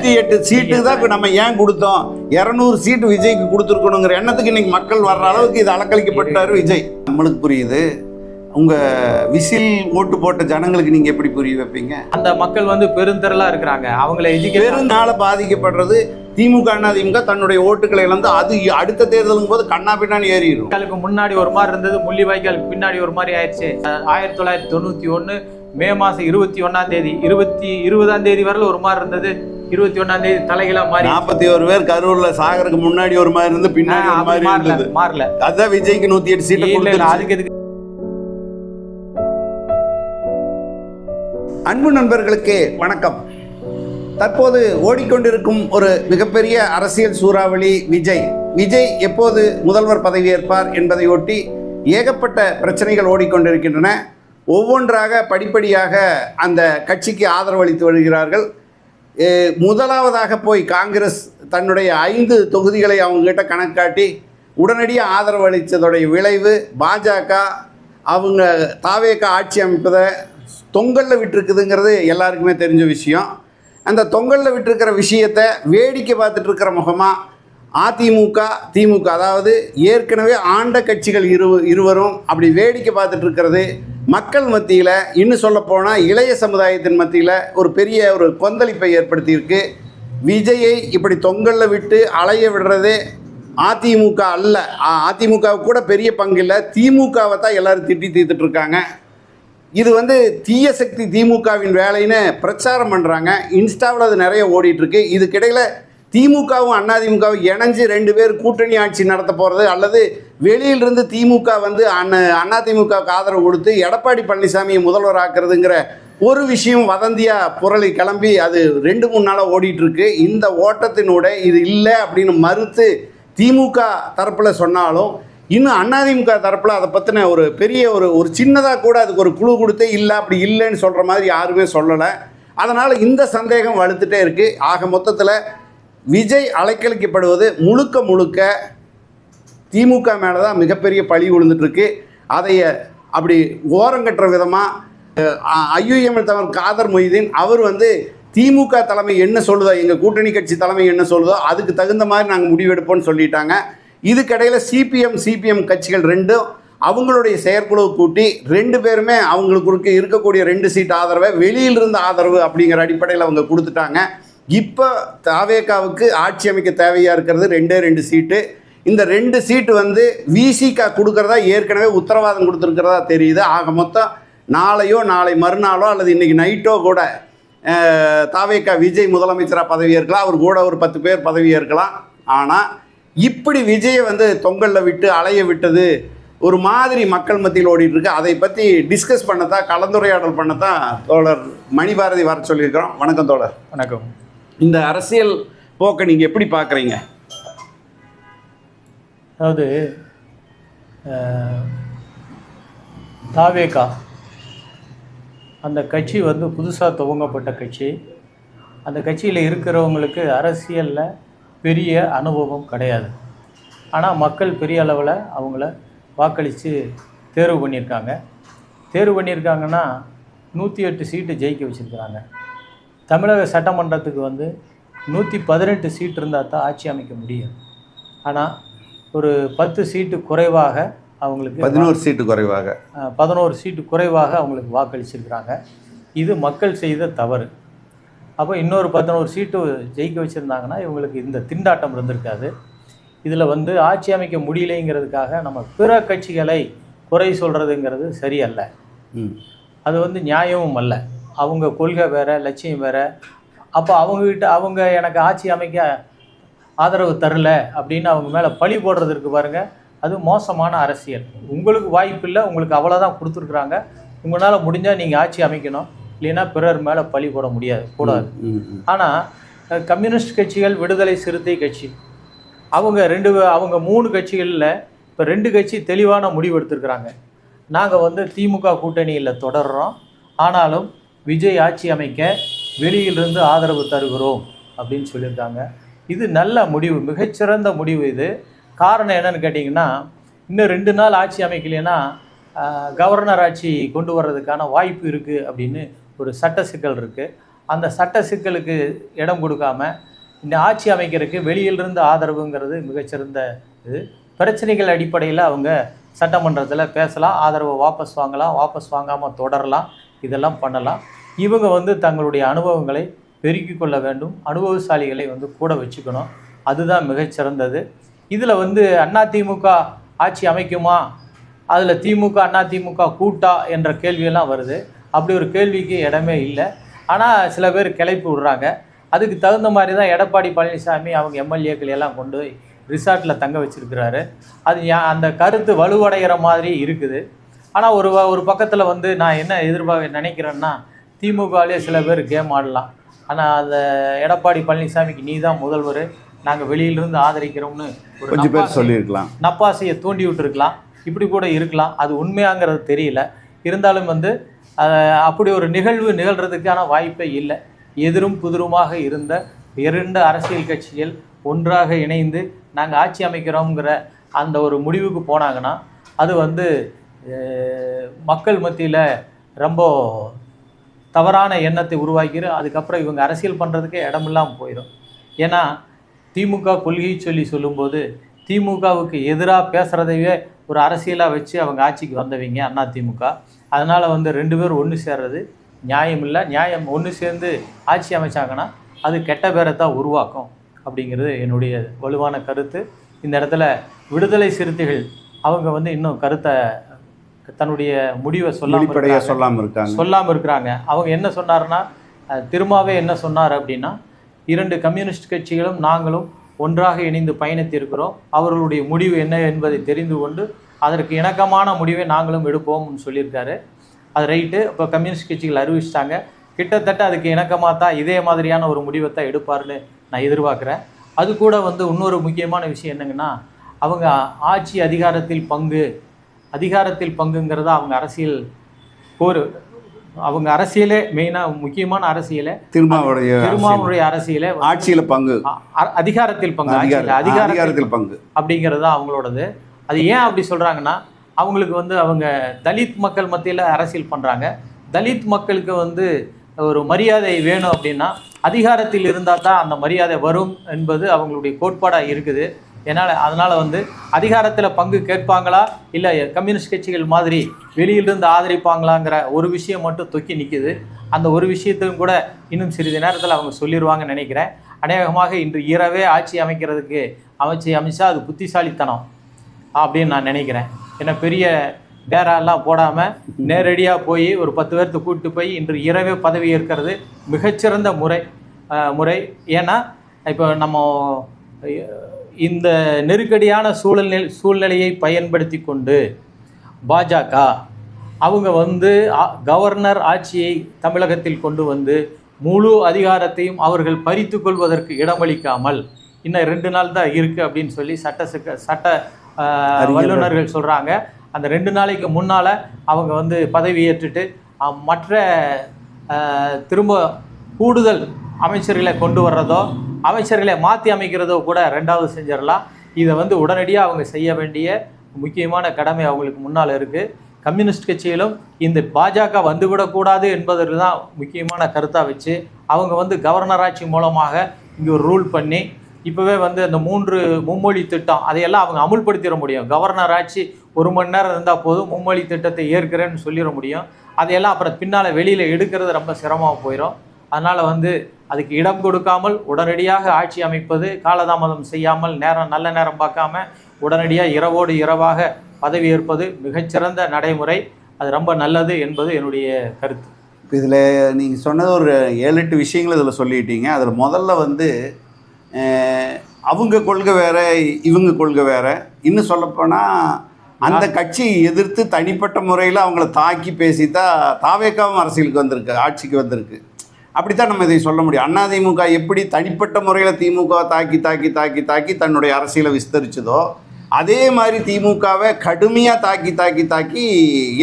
108 சீட்டு தான் நம்ம ஏன் கொடுத்தோம், 200 சீட்டு விஜய்க்கு கொடுத்துருக்கணுங்கிற எண்ணத்துக்கு இன்னைக்கு மக்கள் வர்ற அளவுக்கு இது அலக்களிக்கப்பட்டாரு விஜய். நம்மளுக்கு புரியுது. உங்க விசில் ஓட்டு போட்ட ஜனங்களுக்கு நீங்க எப்படி புரிய வைப்பீங்க? அந்த மக்கள் பெருந்திரளா இருக்கிறாங்க. அவங்களை பெருநாள பாதிக்கப்படுறது திமுக அதிமுக தன்னுடைய ஓட்டுகளை இழந்து அது அடுத்த தேர்தலுங்கும் போது கண்ணா பின்னாடி ஏறிடும். முன்னாடி ஒரு மாதிரி இருந்தது, முள்ளிவாய்க்காலுக்கு பின்னாடி ஒரு மாதிரி ஆயிடுச்சு. 1991 மே மாசம் 21ஆம் தேதி 20ஆம் தேதி வரல ஒரு மாதிரி இருந்தது. 21ஆம் தேதி தலைகளா மாறி 41 பேர் கரூர்ல சாகருக்கு முன்னாடி ஒரு மாதிரி இருந்து பின்னாடி ஒரு மாதிரி இருந்தது. மாறல. அதான் விஜய்க்கு 108 சீட்டு கொடுத்துருச்சு. அதுக்கு அன்பு நண்பர்களுக்கு வணக்கம். தற்போது ஓடிக்கொண்டிருக்கும் ஒரு மிகப்பெரிய அரசியல் சூறாவளி விஜய் எப்போது முதல்வர் பதவியேற்பார் என்பதையொட்டி ஏகப்பட்ட பிரச்சனைகள் ஓடிக்கொண்டிருக்கின்றன. ஒவ்வொன்றாக படிப்படியாக அந்த கட்சிக்கு ஆதரவு அளித்து வருகிறார்கள். முதலாவதாக போய் காங்கிரஸ் தன்னுடைய 5 தொகுதிகளை அவங்ககிட்ட கணக்காட்டி உடனடியாக ஆதரவு அளித்ததுடைய விளைவு பாஜக அவங்க தாவேக ஆட்சி அமைப்பதை தொங்கலில் விட்டுருக்குதுங்கிறது எல்லாருக்குமே தெரிஞ்ச விஷயம். அந்த தொங்கலில் விட்டுருக்கிற விஷயத்தை வேடிக்கை பார்த்துட்டு இருக்கிற முகமாக அதிமுக திமுக, அதாவது ஏற்கனவே ஆண்ட கட்சிகள் இருவரும் அப்படி வேடிக்கை பார்த்துட்டு இருக்கிறது மக்கள் மத்தியில், இன்னும் சொல்லப்போனால் இளைய சமுதாயத்தின் மத்தியில் ஒரு பெரிய ஒரு கொந்தளிப்பை ஏற்படுத்தியிருக்கு. விஜயை இப்படி தொங்கலில் விட்டு அலைய விடுறது அதிமுக அல்ல, அதிமுக கூட பெரிய பங்கு இல்லை, திமுகவை தான் எல்லோரும் திட்டி தீர்த்துட்டு இருக்காங்க. இது தீய சக்தி திமுகவின் வேலைன்னு பிரச்சாரம் பண்ணுறாங்க. இன்ஸ்டாவில் அது நிறைய ஓடிட்டுருக்கு. இதுக்கிடையில் திமுகவும் அதிமுகவும் இணைஞ்சு 2 பேர் கூட்டணி ஆட்சி நடத்த போகிறது, அல்லது வெளியிலிருந்து திமுக அதிமுகவுக்கு ஆதரவு கொடுத்து எடப்பாடி பழனிசாமியை முதல்வர் ஆக்குறதுங்கிற ஒரு விஷயம் வதந்தியாக புரளி கிளம்பி அது 2-3 நாளாக ஓடிட்டுருக்கு. இந்த ஓட்டத்தினோட இது இல்லை அப்படின்னு மறுத்து திமுக தரப்பில் சொன்னாலும் இன்னும் அதிமுக தரப்பில் அதை பற்றின ஒரு பெரிய ஒரு சின்னதாக கூட அதுக்கு ஒரு குழு கொடுத்தே இல்லை, அப்படி இல்லைன்னு சொல்கிற மாதிரி யாருமே சொல்லலை. அதனால் இந்த சந்தேகம் வலுத்துட்டே இருக்குது. ஆக மொத்தத்தில் விஜய் அலைக்கழிக்கப்படுவது முழுக்க திமுக மேலே தான் மிகப்பெரிய பழி விழுந்துட்டுருக்கு. அதைய அப்படி ஓரங்கட்டுற விதமாக ஐயுஎம்எல் தலைவர் காதர் மொய்தீன் அவர் திமுக தலைமை என்ன சொல்லுதோ, எங்கள் கூட்டணி கட்சி தலைமை என்ன சொல்லுதோ அதுக்கு தகுந்த மாதிரி நாங்கள் முடிவெடுப்போம்னு சொல்லிட்டாங்க. இதுக்கிடையில் சிபிஎம் கட்சிகள் 2 அவங்களுடைய செயற்குழு கூட்டி 2 பேருமே அவங்களுக்கு இருக்கக்கூடிய 2 சீட் ஆதரவை வெளியிலிருந்து ஆதரவு அப்படிங்கிற அடிப்படையில் அவங்க கொடுத்துட்டாங்க. இப்போ தாவேகாவுக்கு ஆட்சி அமைக்க தேவையாக இருக்கிறது 2 சீட்டு. இந்த 2 சீட்டு விசிகா கொடுக்கறதா ஏற்கனவே உத்தரவாதம் கொடுத்துருக்கிறதா தெரியுது. ஆக மொத்தம் நாளையோ நாளை மறுநாளோ அல்லது இன்றைக்கி நைட்டோ கூட தாவேகா விஜய் முதலமைச்சராக பதவி ஏற்கலாம், அவர் கூட ஒரு 10 பேர் பதவி ஏற்கலாம். ஆனால் இப்படி விஜயை தொங்கலில் விட்டு அலைய விட்டது ஒரு மாதிரி மக்கள் மத்தியில் ஓடிட்டுருக்கு. அதை பற்றி டிஸ்கஸ் பண்ணத்தான், கலந்துரையாடல் பண்ணத்தான் தோழர் மணிபாரதி வர சொல்லியிருக்கிறோம். வணக்கம் தோழர். வணக்கம். இந்த அரசியல் போக்கை நீங்கள் எப்படி பார்க்குறீங்க? அதாவது தாவேகா அந்த கட்சி புதுசாக துவங்கப்பட்ட கட்சி. அந்த கட்சியில் இருக்கிறவங்களுக்கு அரசியலில் பெரிய அனுபவம் கிடையாது. ஆனால் மக்கள் பெரிய அளவில் அவங்கள வாக்களித்து தேர்வு பண்ணியிருக்காங்கன்னா 108 சீட்டு ஜெயிக்க வச்சுருக்கிறாங்க. தமிழக சட்டமன்றத்துக்கு 118 சீட்டு இருந்தால் தான் ஆட்சி அமைக்க முடியும். ஆனால் ஒரு 10 சீட்டு குறைவாக அவங்களுக்கு 11 சீட்டு குறைவாக அவங்களுக்கு வாக்களிச்சிருக்கிறாங்க. இது மக்கள் செய்த தவறு. அப்போ இன்னொரு 11 சீட்டு ஜெயிக்க வச்சுருந்தாங்கன்னா இவங்களுக்கு இந்த திண்டாட்டம் இருந்திருக்காது. இதில் ஆட்சி அமைக்க முடியலைங்கிறதுக்காக நம்ம பிற கட்சிகளை குறை சொல்கிறதுங்கிறது சரியல்ல. அது நியாயமும் அல்ல. அவங்க கொள்கை வேறு, லட்சியம் வேறு. அப்போ அவங்க எனக்கு ஆட்சி அமைக்க ஆதரவு தரல அப்படின்னு அவங்க மேலே பழி போடுறதுக்கு பாருங்கள், அது மோசமான அரசியல். உங்களுக்கு வாய்ப்பு இல்லை, உங்களுக்கு அவ்வளோதான் கொடுத்துருக்குறாங்க, உங்களால் முடிஞ்சால் நீங்கள் ஆட்சி அமைக்கணும், இல்லைன்னா பிறர் மேலே பழி போட கூடாது. ஆனால் கம்யூனிஸ்ட் கட்சிகள், விடுதலை சிறுத்தை கட்சி, அவங்க 3 கட்சிகளில் இப்போ 2 கட்சி தெளிவான முடிவு எடுத்திருக்கிறாங்க. நாங்கள் திமுக கூட்டணியில் தொடர்றோம், ஆனாலும் விஜய் ஆட்சி அமைக்க வெளியிலிருந்து ஆதரவு தருகிறோம் அப்படின்னு சொல்லியிருக்காங்க. இது நல்ல முடிவு, மிகச்சிறந்த முடிவு. இது காரணம் என்னன்னு கேட்டிங்கன்னா, இன்னும் 2 நாள் ஆட்சி அமைக்கலைன்னா கவர்னர் ஆட்சி கொண்டு வர்றதுக்கான வாய்ப்பு இருக்குது அப்படின்னு ஒரு சட்ட சிக்கல் இருக்குது. அந்த சட்ட சிக்கலுக்கு இடம் கொடுக்காம இந்த ஆட்சி அமைக்கிறதுக்கு வெளியிலிருந்து ஆதரவுங்கிறது மிகச்சிறந்த இது. பிரச்சனைகள் அடிப்படையில் அவங்க சட்டமன்றத்தில் பேசலாம், ஆதரவை வாபஸ் வாங்கலாம், வாபஸ் வாங்காமல் தொடரலாம், இதெல்லாம் பண்ணலாம். இவங்க வந்து தங்களுடைய அனுபவங்களை பெருக்கிக் கொள்ள வேண்டும், அனுபவசாலிகளை வந்து கூட வச்சுக்கணும், அதுதான் மிகச்சிறந்தது. இதில் வந்து அதிமுக ஆட்சி அமைக்குமா, அதில் திமுக அதிமுக கூட்டா என்ற கேள்வியெல்லாம் வருது. அப்படி ஒரு கேள்விக்கு இடமே இல்லை. ஆனால் சில பேர் கிளப்பி விடுறாங்க. அதுக்கு தகுந்த மாதிரி தான் எடப்பாடி பழனிசாமி அவங்க எம்எல்ஏக்கள் எல்லாம் கொண்டு போய் ரிசார்ட்டில் தங்க வச்சுருக்கிறாரு. அது அந்த கருத்து வலுவடைகிற மாதிரி இருக்குது. ஆனால் ஒரு பக்கத்தில் வந்து நான் என்ன நினைக்கிறேன்னா, திமுகவிலே சில பேர் கேம் ஆடலாம். ஆனால் அந்த எடப்பாடி பழனிசாமிக்கு நீ தான் முதல்வர், நாங்கள் வெளியிலிருந்து ஆதரிக்கிறோம்னு ஒரு கொஞ்சம் பேர் சொல்லியிருக்கலாம், நப்பாசையை தூண்டி விட்டுருக்கலாம், இப்படி கூட இருக்கலாம். அது உண்மையாங்கிறது தெரியல. இருந்தாலும் வந்து அப்படி ஒரு நிகழ்வு நிகழ்கிறதுக்கான வாய்ப்பே இல்லை. எதிரும் புதிருமாக இருந்த 2 அரசியல் கட்சிகள் ஒன்றாக இணைந்து நாங்கள் ஆட்சி அமைக்கிறோங்கிற அந்த ஒரு முடிவுக்கு போனாங்கன்னா அது வந்து மக்கள் மத்தியில் ரொம்ப தவறான எண்ணத்தை உருவாக்கிடு. அதுக்கப்புறம் இவங்க அரசியல் பண்ணுறதுக்கே இடமில்லாமல் போயிடும். ஏன்னா திமுக கொள்கை சொல்லும்போது திமுகவுக்கு எதிராக பேசுகிறதையே ஒரு அரசியலாக வச்சு அவங்க ஆட்சிக்கு வந்தவங்க அதிமுக. அதனால் வந்து 2 பேர் ஒன்று சேர்றது நியாயம் இல்லை. நியாயம் ஒன்று சேர்ந்து ஆட்சி அமைச்சாங்கன்னா அது கெட்ட பேரை தான் உருவாக்கும் அப்படிங்கிறது என்னுடைய வலுவான கருத்து. இந்த இடத்துல விடுதலை சிறுத்தைகள் அவங்க வந்து இன்னும் கருத்தை தன்னுடைய முடிவை சொல்லாமல் இருக்கிறாங்க. அவங்க என்ன சொன்னார்னா, திரும்பவே என்ன சொன்னார் அப்படின்னா, 2 கம்யூனிஸ்ட் கட்சிகளும் நாங்களும் ஒன்றாக இணைந்து பயணித்திருக்கிறோம், அவர்களுடைய முடிவு என்ன என்பதை தெரிந்து கொண்டு அதற்கு இணக்கமான முடிவை நாங்களும் எடுப்போம்னு சொல்லியிருக்காரு. அது ரைட்டு. இப்போ கம்யூனிஸ்ட் கட்சிகள் அறிவிச்சிட்டாங்க. கிட்டத்தட்ட அதுக்கு இணக்கமாக தான் இதே மாதிரியான ஒரு முடிவை தான் எடுப்பார்னு நான் எதிர்பார்க்குறேன். அது கூட வந்து இன்னொரு முக்கியமான விஷயம் என்னங்கன்னா, அவங்க ஆட்சி அதிகாரத்தில் பங்குங்கிறத அவங்க அரசியல் அவங்க அரசியலே மெயினாக முக்கியமான அரசியலே திருமாவளுடைய அரசியலே ஆட்சியில் பங்கு, அதிகாரத்தில் பங்கு அப்படிங்கிறது தான் அவங்களோடது. அது ஏன் அப்படி சொல்கிறாங்கன்னா, அவங்களுக்கு வந்து அவங்க தலித் மக்கள் மத்தியில் அரசியல் பண்ணுறாங்க. தலித் மக்களுக்கு வந்து ஒரு மரியாதை வேணும் அப்படின்னா அதிகாரத்தில் இருந்தால் தான் அந்த மரியாதை வரும் என்பது அவங்களுடைய கோட்பாடாக இருக்குது. அதனால் வந்து அதிகாரத்தில் பங்கு கேட்பாங்களா இல்லை கம்யூனிஸ்ட் கட்சிகள் மாதிரி வெளியிலிருந்து ஆதரிப்பாங்களாங்கிற ஒரு விஷயம் மட்டும் தொக்கி நிற்கிது. அந்த ஒரு விஷயத்தையும் கூட இன்னும் சிறிது நேரத்தில் அவங்க சொல்லிடுவாங்கன்னு நினைக்கிறேன். அநேகமாக இன்று இரவே ஆட்சி அமைக்கிறதுக்கு அமைச்சா அது புத்திசாலித்தனம் அப்படின்னு நான் நினைக்கிறேன். ஏன்னா பெரிய பேரெல்லாம் போடாமல் நேரடியாக போய் ஒரு 10 பேர்த்து கூப்பிட்டு போய் இன்று இரவே பதவி ஏற்கிறது மிகச்சிறந்த முறை. ஏன்னா இப்போ நம்ம இந்த நெருக்கடியான சூழ்நிலையை பயன்படுத்தி கொண்டு பாஜக அவங்க வந்து கவர்னர் ஆட்சியை தமிழகத்தில் கொண்டு வந்து முழு அதிகாரத்தையும் அவர்கள் பறித்து கொள்வதற்கு இடமளிக்காமல் இன்னும் 2 நாள் தான் இருக்குது அப்படின்னு சொல்லி சட்ட வல்லுநர்கள் சொல்கிறாங்க. அந்த 2 நாளைக்கு முன்னால் அவங்க வந்து பதவி ஏற்றுட்டு மற்ற திரும்ப கூடுதல் அமைச்சர்களை கொண்டு வர்றதோ அமைச்சர்களை மாற்றி அமைக்கிறதோ கூட 2வது செஞ்சிடலாம். இதை வந்து உடனடியாக அவங்க செய்ய வேண்டிய முக்கியமான கடமை அவங்களுக்கு முன்னால் இருக்குது. கம்யூனிஸ்ட் கட்சியிலும் இந்த பாஜக வந்துவிடக்கூடாது என்பதற்கு தான் முக்கியமான கருத்தாக வச்சு அவங்க வந்து கவர்னர் ஆட்சி மூலமாக இங்கே ஒரு ரூல் பண்ணி இப்போவே வந்து அந்த 3 மும்மொழி திட்டம் அதையெல்லாம் அவங்க அமுல்படுத்திட முடியும். கவர்னர் ஆட்சி 1 மணி நேரம் இருந்தால் போதும், மும்மொழி திட்டத்தை ஏற்கிறேன்னு சொல்லிட முடியும். அதையெல்லாம் அப்புறம் பின்னால் வெளியில் எடுக்கிறது ரொம்ப சிரமமாக போயிடும். அதனால் வந்து அதுக்கு இடம் கொடுக்காமல் உடனடியாக ஆட்சி அமைப்பது, காலதாமதம் செய்யாமல் நல்ல நேரம் பார்க்காம உடனடியாக இரவோடு இரவாக பதவி ஏற்பது மிகச்சிறந்த நடைமுறை. அது ரொம்ப நல்லது என்பது என்னுடைய கருத்து. இதில் நீங்கள் சொன்னது ஒரு 7-8 விஷயங்கள் இதில் சொல்லிட்டீங்க. அதில் முதல்ல வந்து அவங்க கொள்கை வேறு, இவங்க கொள்கை வேறு. இன்னும் சொல்லப்போனால் அந்த கட்சியை எதிர்த்து தனிப்பட்ட முறையில் அவங்கள தாக்கி பேசித்தான் தாவேக்காவும் அரசியலுக்கு வந்திருக்கு, ஆட்சிக்கு வந்திருக்கு. அப்படித்தான் நம்ம இதை சொல்ல முடியும். அதிமுக எப்படி தனிப்பட்ட முறையில் திமுக தாக்கி தாக்கி தாக்கி தாக்கி தன்னுடைய அரசியலை விஸ்தரிச்சதோ, அதே மாதிரி திமுகவை கடுமையாக தாக்கி தாக்கி தாக்கி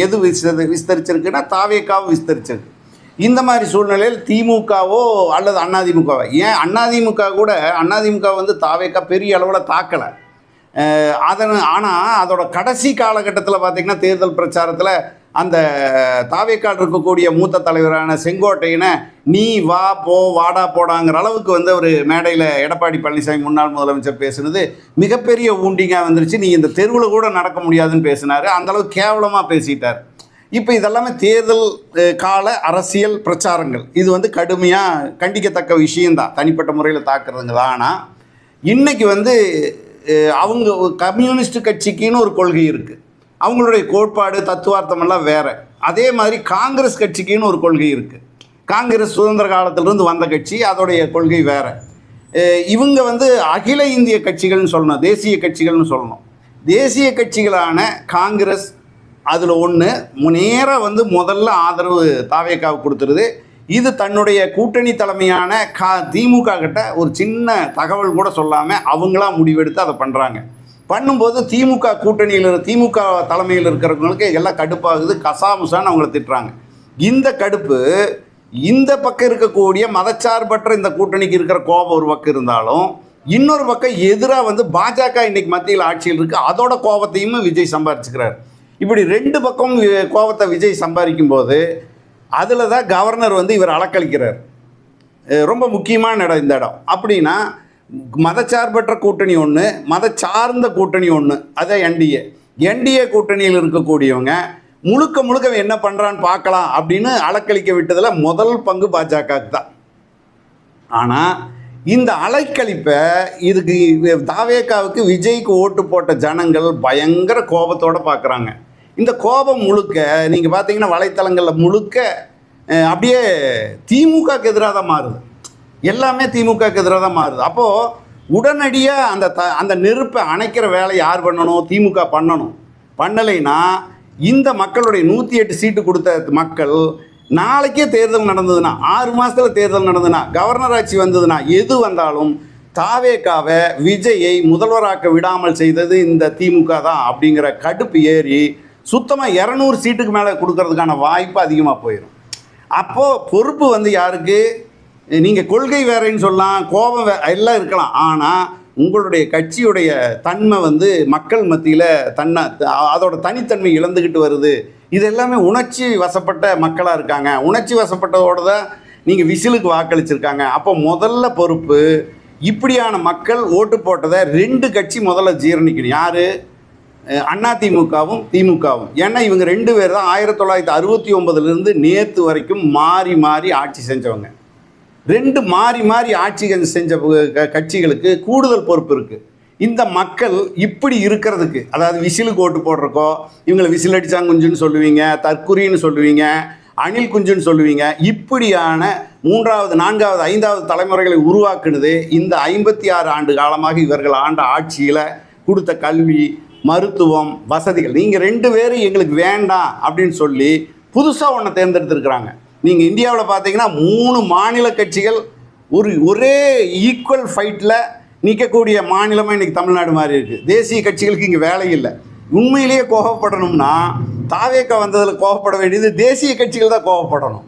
எது விஸ்தரிச்சிருக்குன்னா தாவேக்காவும் விஸ்தரிச்சிருக்கு. இந்த மாதிரி சூழ்நிலையில் திமுகவோ அல்லது அதிமுகவோ, ஏன் அதிமுக கூட அதிமுக வந்து தாவேக்கா பெரிய அளவில் தாக்கலை. ஆனால் அதோட கடைசி காலகட்டத்தில் பார்த்திங்கன்னா தேர்தல் பிரச்சாரத்தில் அந்த தாவேக்கால் இருக்கக்கூடிய மூத்த தலைவரான செங்கோட்டையனை நீ வா போ வாடா போடாங்கிற அளவுக்கு வந்து ஒரு மேடையில் எடப்பாடி பழனிசாமி முன்னாள் முதலமைச்சர் பேசுனது மிகப்பெரிய ஊண்டிங்காக வந்துருச்சு. நீ இந்த தெருவில் கூட நடக்க முடியாதுன்னு பேசினார். அந்தளவுக்கு கேவலமாக பேசிட்டார். இப்போ இதெல்லாமே தேர்தல் கால அரசியல் பிரச்சாரங்கள். இது வந்து கடுமையாக கண்டிக்கத்தக்க விஷயந்தான், தனிப்பட்ட முறையில் தாக்குறதுங்க தான். ஆனால் இன்றைக்கி வந்து அவங்க கம்யூனிஸ்ட் கட்சிக்குன்னு ஒரு கொள்கை இருக்குது, அவங்களுடைய கோட்பாடு தத்துவார்த்தமெல்லாம் வேறு. அதே மாதிரி காங்கிரஸ் கட்சிக்குன்னு ஒரு கொள்கை இருக்குது. காங்கிரஸ் சுதந்திர காலத்திலிருந்து வந்த கட்சி, அதோடைய கொள்கை வேறு. இவங்க வந்து அகில இந்திய கட்சிகள்னு சொல்லணும், தேசிய கட்சிகள்னு சொல்லணும். தேசிய கட்சிகளான காங்கிரஸ் அதில் ஒன்று நேராக வந்து முதல்ல ஆதரவு தாவேக்காவுக்கு கொடுத்துருது. இது தன்னுடைய கூட்டணி தலைமையான திமுக கிட்ட ஒரு சின்ன தகவல் கூட சொல்லாமல் அவங்களா முடிவெடுத்து அதை பண்ணுறாங்க. பண்ணும்போது திமுக கூட்டணியில் திமுக தலைமையில் இருக்கிறவங்களுக்கு எல்லாம் கடுப்பாகுது, கசாமுசான்னு அவங்கள திட்டுறாங்க. இந்த கடுப்பு இந்த பக்கம் இருக்கக்கூடிய மதச்சார்பற்ற இந்த கூட்டணிக்கு இருக்கிற கோபம் ஒரு பக்கம் இருந்தாலும், இன்னொரு பக்கம் எதிராக வந்து பாஜக இன்றைக்கி மத்தியில் ஆட்சியில் இருக்குது, அதோட கோபத்தையும் விஜய் சம்பாரிச்சுக்கிறார். இப்படி ரெண்டு பக்கம் கோபத்தை விஜய் சம்பாதிக்கும் போது அதில் தான் கவர்னர் வந்து இவர் அலக்களிக்கிறார். ரொம்ப முக்கியமான இடம் இந்த இடம். அப்படின்னா மதச்சார்பற்ற கூட்டணி ஒன்று, மதச்சார்ந்த கூட்டணி ஒன்று, அதான் என்டிஏ கூட்டணியில் இருக்கக்கூடியவங்க முழுக்க முழுக்க என்ன பண்ணுறான்னு பார்க்கலாம் அப்படின்னு அலக்களிக்க விட்டதில் முதல் பங்கு பாஜகவுக்கு தான். ஆனால் இந்த அலைக்கழிப்பை இதுக்கு தாவேக்காவுக்கு விஜய்க்கு ஓட்டு போட்ட ஜனங்கள் பயங்கர கோபத்தோடு பார்க்குறாங்க. இந்த கோபம் முழுக்க நீங்கள் பார்த்தீங்கன்னா வலைத்தளங்களில் முழுக்க அப்படியே திமுகக்கு எதிராக தான் மாறுது. எல்லாமே திமுகக்கு எதிராக தான் மாறுது. அப்போது உடனடியாக அந்த நெருப்பை அணைக்கிற வேலை யார் பண்ணணும்? திமுக பண்ணணும். பண்ணலைன்னா இந்த மக்களுடைய 108 சீட்டு கொடுத்த மக்கள் நாளைக்கே தேர்தல் நடந்ததுன்னா, 6 மாதத்தில் தேர்தல் நடந்ததுன்னா, கவர்னர் ஆட்சி வந்ததுன்னா, எது வந்தாலும் தாவேக்காவை விஜயை முதல்வராக்க விடாமல் செய்தது இந்த திமுக தான் அப்படிங்கிற கடுப்பு ஏறி சுத்தமாக 200 சீட்டுக்கு மேலே கொடுக்கறதுக்கான வாய்ப்பு அதிகமாக போயிடும். அப்போது பொறுப்பு வந்து யாருக்கு? நீங்கள் கொள்கை வேறேன்னு சொல்லலாம், கோபம் எல்லாம் இருக்கலாம். ஆனால் உங்களுடைய கட்சியுடைய தன்மை வந்து மக்கள் மத்தியில் அதோட தனித்தன்மை இழந்துக்கிட்டு வருது. இது எல்லாமே உணர்ச்சி வசப்பட்ட மக்களாக இருக்காங்க. உணர்ச்சி வசப்பட்டதோடு தான் நீங்கள் விசிலுக்கு வாக்களிச்சிருக்காங்க. அப்போ முதல்ல பொறுப்பு இப்படியான மக்கள் ஓட்டு போட்டதை 2 கட்சி முதல்ல ஜீரணிக்கணும். யார்? அதிமுகவும் திமுகவும். ஏன்னா இவங்க 2 பேர் தான் 1969லேருந்து நேற்று வரைக்கும் மாறி மாறி ஆட்சி செஞ்சவங்க. 2 மாறி மாறி ஆட்சி செஞ்ச கட்சிகளுக்கு கூடுதல் பொறுப்பு இருக்குது. இந்த மக்கள் இப்படி இருக்கிறதுக்கு, அதாவது விசிலுக்கு ஓட்டு போடுறக்கோ இவங்களை விசில் அடிச்சாங்குஞ்சுன்னு சொல்லுவீங்க, தற்குறின்னு சொல்லுவீங்க, அணில் குஞ்சுன்னு சொல்லுவீங்க. இப்படியான 3வது 4வது 5வது தலைமுறைகளை உருவாக்குனது இந்த 56 ஆண்டு காலமாக இவர்கள் ஆண்ட ஆட்சியில் கொடுத்த கல்வி, மருத்துவம், வசதிகள். நீங்கள் 2 பேரும் எங்களுக்கு வேண்டாம் அப்படின்னு சொல்லி புதுசாக ஒன்றை தேர்ந்தெடுத்துருக்குறாங்க. நீங்கள் இந்தியாவில் பார்த்தீங்கன்னா 3 மாநில கட்சிகள் ஒரே ஈக்குவல் ஃபைட்டில் நிற்கக்கூடிய மாநிலமாக இன்றைக்கி தமிழ்நாடு மாதிரி இருக்குது. தேசிய கட்சிகளுக்கு இங்கே வேலை இல்லை. உண்மையிலேயே கோபப்படணும்னா தாவேக்கா வந்ததில் கோபப்பட வேண்டியது தேசிய கட்சிகள் தான் கோபப்படணும்.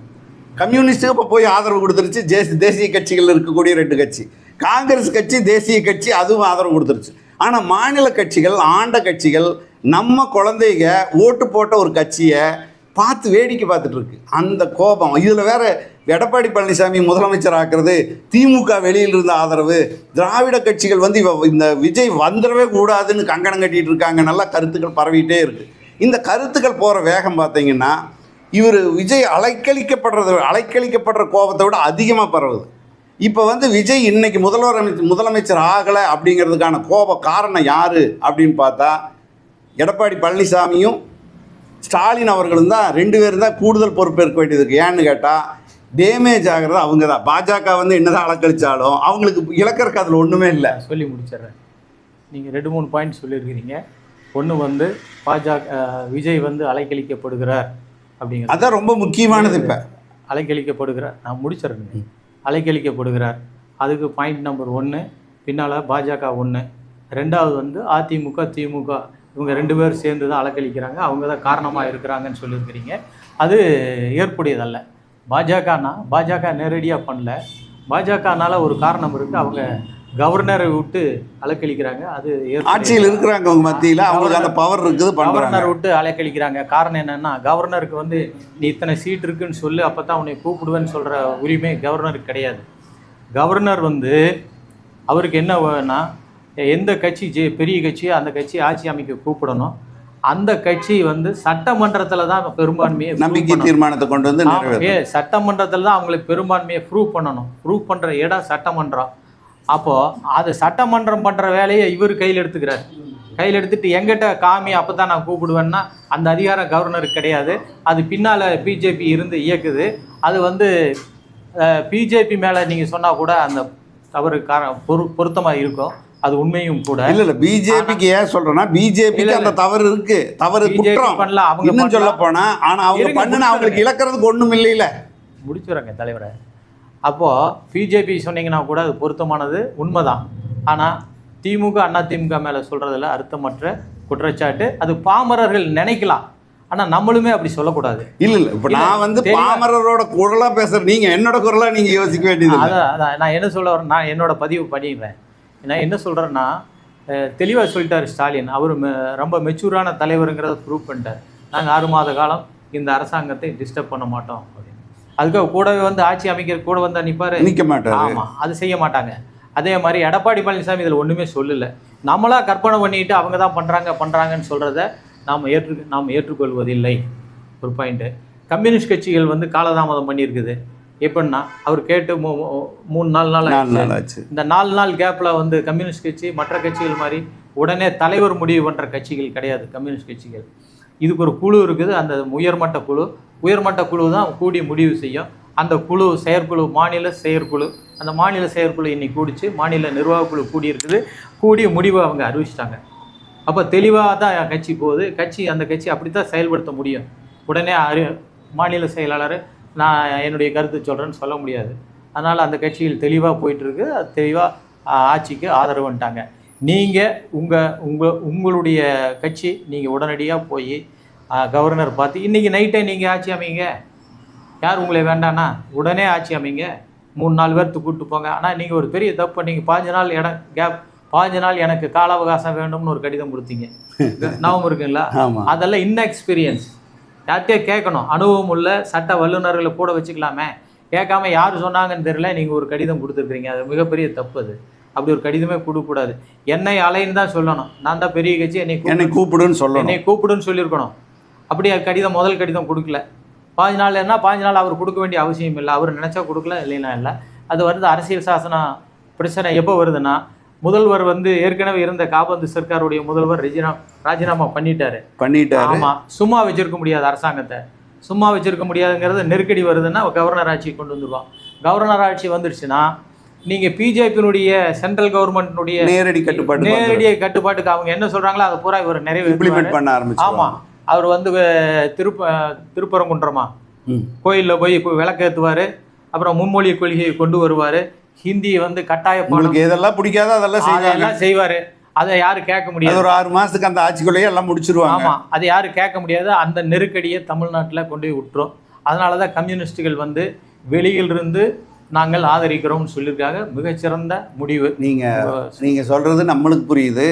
கம்யூனிஸ்ட்டுக்கு இப்போ போய் ஆதரவு கொடுத்துருச்சு தேசிய கட்சிகள் இருக்கக்கூடிய 2 கட்சி. காங்கிரஸ் கட்சி தேசிய கட்சி அதுவும் ஆதரவு கொடுத்துருச்சு. ஆனால் மாநில கட்சிகள், ஆண்ட கட்சிகள், நம்ம குழந்தைங்க ஓட்டு போட்ட ஒரு கட்சியை பார்த்து வேடிக்கை பார்த்துட்ருக்கு. அந்த கோபம் இதில் வேறு எடப்பாடி பழனிசாமி முதலமைச்சர் ஆக்குறது, திமுக வெளியில் இருந்த ஆதரவு, திராவிட கட்சிகள் வந்து இந்த விஜய் வந்துடவே கூடாதுன்னு கங்கணம் கட்டிகிட்டு இருக்காங்க. நல்லா கருத்துக்கள் பரவிட்டே இருக்குது. இந்த கருத்துக்கள் போகிற வேகம் பார்த்தீங்கன்னா இவர் விஜய் அலைக்கழிக்கப்படுற கோபத்தை விட அதிகமாக பரவுது. இப்போ வந்து விஜய் இன்னைக்கு முதலமைச்சர் ஆகலை அப்படிங்கிறதுக்கான கோப காரணம் யார் அப்படின்னு பார்த்தா எடப்பாடி பழனிசாமியும் ஸ்டாலின் அவர்களும் தான். 2 பேரும் தான் கூடுதல் பொறுப்பேற்க வேண்டியது இருக்குது. ஏன்னு கேட்டால் டேமேஜ் ஆகிறது அவங்க தான். பாஜக வந்து என்னதான் அலக்கழிச்சாலும் அவங்களுக்கு இலக்கறக்கு அதில் ஒன்றுமே இல்லை. சொல்லி முடிச்சிடுறேன். நீங்கள் 2-3 பாயிண்ட் சொல்லியிருக்கிறீங்க. ஒன்று வந்து விஜய் வந்து அலைக்கழிக்கப்படுகிறார் அப்படிங்கிறது, அதான் ரொம்ப முக்கியமானது. இப்போ அலைக்கழிக்கப்படுகிறார், நான் முடிச்சிடுறேன். அலைக்கழிக்கப்படுகிறார், அதுக்கு பாயிண்ட் நம்பர் 1. பின்னால் பாஜக 1. 2வது வந்து அதிமுக திமுக இவங்க 2 பேர் சேர்ந்து தான் அலக்களிக்கிறாங்க, அவங்க தான் காரணமாக இருக்கிறாங்கன்னு சொல்லியிருக்கிறீங்க. அது ஏற்புடையதல்ல. பாஜக நேரடியாக பண்ணல. பாஜகனால் ஒரு காரணம் இருக்குது. அவங்க கவர்னரை விட்டு அலக்களிக்கிறாங்க. அது ஆட்சியில் இருக்கிறாங்க அவங்க மத்தியில், அவங்களுக்கு அந்த பவர் இருக்குது, கவர்னர் விட்டு அலக்களிக்கிறாங்க. காரணம் என்னன்னா, கவர்னருக்கு வந்து நீ இத்தனை சீட் இருக்குன்னு சொல்லு, அப்போ தான் உன்னை கூப்பிடுவேன்னு சொல்கிற உரிமை கவர்னருக்கு கிடையாது. கவர்னர் வந்து அவருக்கு என்ன வேணும்னா, எந்த கட்சி பெரிய கட்சியோ அந்த கட்சி ஆட்சி அமைக்க கூப்பிடணும். அந்த கட்சி வந்து சட்டமன்றத்தில் தான் பெரும்பான்மையை நம்பிக்கை தீர்மானத்தை கொண்டு வந்து சட்டமன்றத்தில் தான் அவங்களுக்கு பெரும்பான்மையை ப்ரூவ் பண்ணணும். ப்ரூவ் பண்ணுற இடம் சட்டமன்றம். அப்போது அது சட்டமன்றம் பண்ணுற வேலையை இவர் கையில் எடுத்துக்கிறார். கையில் எடுத்துகிட்டு எங்கிட்ட காமி அப்போ தான் நான் கூப்பிடுவேன்னா அந்த அதிகாரம் கவர்னருக்கு கிடையாது. அது பின்னால் பிஜேபி இருந்து இயக்குது. அது வந்து பிஜேபி மேலே நீங்கள் சொன்னால் கூட அந்த தவறு பொருத்தமாக இருக்கும். அது உண்மையும் கூட. இல்ல பிஜேபிக்கு ஏன் சொல்றேன்னா, பிஜேபிக்கு அந்த தவறு இருக்கு, தவறு குற்றம் பண்ணல. அவங்க இன்னும் சொல்ல போனா, ஆனா அவங்க பண்ணுனா அவங்களுக்கு இழக்கிறதுக்கு ஒண்ணும் இல்லையில. முடிச்சுறாங்க தலைவரை. அப்போது பிஜேபி சொன்னீங்கன்னா கூட அது பொருத்தமானது, உண்மைதான். ஆனால் திமுக அதிமுக மேலே சொல்கிறதில்ல அர்த்தமற்ற குற்றச்சாட்டு. அது பாமரர்கள் நினைக்கலாம், ஆனால் நம்மளுமே அப்படி சொல்லக்கூடாது. இல்லை இப்போ நான் வந்து பாமரரோட குரலாக பேசுகிறேன், நீங்கள் என்னோட குரலாக நீங்கள் யோசிக்க வேண்டியது. அதான் நான் என்ன சொல்ல வரேன், நான் என்னோட பதிவு பண்ணிடுறேன். நான் என்ன சொல்கிறேன்னா, தெளிவாக சொல்லிட்டார் ஸ்டாலின். அவர் ரொம்ப மெச்சூரான தலைவருங்கிறத ப்ரூவ் பண்ணிட்டார். நாங்கள் 6 மாத காலம் இந்த அரசாங்கத்தை டிஸ்டர்ப் பண்ண மாட்டோம் அப்படின்னு. அதுக்காக கூடவே வந்து ஆட்சி அமைக்கிற கூட வந்து நிற்பார், நிற்க மாட்டார். ஆமாம், அது செய்ய மாட்டாங்க. அதே மாதிரி எடப்பாடி பழனிசாமி இதில் ஒன்றுமே சொல்லலை. நம்மளாக கற்பனை பண்ணிட்டு அவங்க தான் பண்ணுறாங்கன்னு சொல்கிறத நாம் ஏற்றுக்கொள்வதில்லை. ஒரு பாயிண்ட்டு. கம்யூனிஸ்ட் கட்சிகள் வந்து காலதாமதம் பண்ணியிருக்குது. எப்படின்னா, அவர் கேட்டு 3-4 நாள் ஆச்சு. இந்த 4 நாள் கேப்பில் வந்து கம்யூனிஸ்ட் கட்சி மற்ற கட்சிகள் மாதிரி உடனே தலைவர் முடிவு பண்ணுற கட்சிகள் கிடையாது கம்யூனிஸ்ட் கட்சிகள். இதுக்கு ஒரு குழு இருக்குது, அந்த உயர்மட்ட குழு தான் கூடி முடிவு செய்யும். அந்த குழு செயற்குழு, மாநில செயற்குழு, அந்த மாநில செயற்குழு இன்னைக்கு கூடிச்சு, மாநில நிர்வாக குழு கூடியிருக்குது. கூடிய முடிவை அவங்க அறிவிச்சிட்டாங்க. அப்போ தெளிவாக தான் கட்சி போகுது. அந்த கட்சி அப்படி தான் செயல்படுத்த முடியும். உடனே மாநில செயலாளர் நான் என்னுடைய கருத்து சொல்கிறேன்னு சொல்ல முடியாது. அதனால் அந்த கட்சியில் தெளிவாக போயிட்டுருக்கு. அது தெளிவாக ஆட்சிக்கு ஆதரவுன்ட்டாங்க. நீங்கள் உங்களுடைய கட்சி நீங்கள் உடனடியாக போய் கவர்னர் பார்த்து இன்றைக்கி நைட்டே நீங்கள் ஆட்சி அமைங்க, யார் உங்களை வேண்டான்னா உடனே ஆட்சி அமைங்க, 3-4 பேர்த்து கூப்பிட்டு போங்க. ஆனால் நீங்கள் ஒரு பெரிய தப்பு, நீங்கள் 15 நாள் கேப் 15 நாள் எனக்கு கால அவகாசம் வேண்டும்னு ஒரு கடிதம் கொடுத்தீங்க. ஞாபகம் இருக்குங்களா? அதெல்லாம் இன்எக்ஸ்பீரியன்ஸ். யார்கிட்டயே கேட்கணும். அனுபவம் உள்ள சட்ட வல்லுநர்களை கூட வச்சுக்கலாமே. கேட்காம யார் சொன்னாங்கன்னு தெரியல, நீங்கள் ஒரு கடிதம் கொடுத்துருக்குறீங்க. அது மிகப்பெரிய தப்பு. அது அப்படி ஒரு கடிதமே கொடுக்கக்கூடாது. என்னை அலைன்னு தான் சொல்லணும். நான் தான் பெரிய கட்சி, என்னை கூப்பிடுன்னு சொல்லியிருக்கணும். அப்படியே கடிதம் முதல் கடிதம் கொடுக்கல. 15 நாள் என்ன 15 நாள் அவர் கொடுக்க வேண்டிய அவசியம் இல்லை. அவர் நினச்சா கொடுக்கல, இல்லைன்னா இல்லை. அது வந்து அரசியல் சாசனம் பிரச்சனை எப்போ வருதுன்னா, முதல்வர் வந்து ஏற்கனவே இருந்த காபந்து சர்க்காருடைய முதல்வர் ராஜினாமா பண்ணிட்டாரு. ஆமாம், சும்மா வச்சிருக்க முடியாது. அரசாங்கத்தை சும்மா வச்சிருக்க முடியாதுங்கிறது நெருக்கடி வருதுன்னா கவர்னர் ஆட்சி கொண்டு வந்துடுவான். கவர்னர் ஆட்சி வந்துடுச்சுன்னா நீங்கள் பிஜேபியினுடைய சென்ட்ரல் கவர்மெண்ட்டினுடைய நேரடி கட்டுப்பாட்டுக்கு அவங்க என்ன சொல்கிறாங்களோ அதை பூரா இவர் இம்ப்ளிமெண்ட் பண்ண ஆரம்பிச்சு. ஆமாம், அவர் வந்து திருப்பரங்குன்றமா கோயிலில் போய் விளக்கேற்றுவார். அப்புறம் மும்மொழி கொள்கையை கொண்டு வருவார். ஹிந்தியை வந்து கட்டாயம் எதெல்லாம் பிடிக்காதோ அதெல்லாம் செய்வார். அதை யாரும் கேட்க முடியாது. ஒரு 6 மாதத்துக்கு அந்த ஆட்சிக்குள்ளேயே எல்லாம் முடிச்சிருவாங்க. ஆமாம், அதை யாரும் கேட்க முடியாது. அந்த நெருக்கடியை தமிழ்நாட்டில் கொண்டு போய் விட்டுரும். அதனால தான் கம்யூனிஸ்டுகள் வந்து வெளியிலிருந்து நாங்கள் ஆதரிக்கிறோம்னு சொல்லியிருக்காங்க. மிகச்சிறந்த முடிவு. நீங்கள் சொல்கிறது நம்மளுக்கு புரியுது.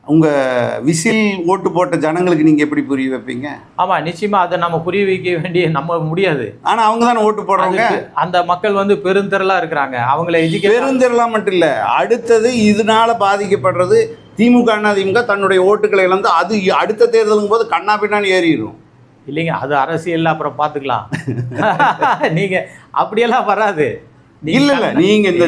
உங்கள் விசில் ஓட்டு போட்ட ஜனங்களுக்கு நீங்கள் எப்படி புரிய வைப்பீங்க? ஆமாம், நிச்சயமாக அதை நம்ம புரிய வைக்க வேண்டிய நம்ம முடியாது. ஆனால் அவங்க தானே ஓட்டு போடுறாங்க. அந்த மக்கள் வந்து பெருந்திரளாக இருக்கிறாங்க. அவங்கள பெருந்திரளாக மட்டும் இல்லை, அடுத்தது இதனால பாதிக்கப்படுறது திமுக அதிமுக தன்னுடைய ஓட்டுக்களை இழந்து அது அடுத்த தேர்தலுங்கும் போது கண்ணா பின்னான்னு ஏறிடும். இல்லைங்க, அது அரசியல் அப்புறம் பார்த்துக்கலாம். நீங்கள் அப்படியெல்லாம் வராது. இல்ல நீங்க இந்த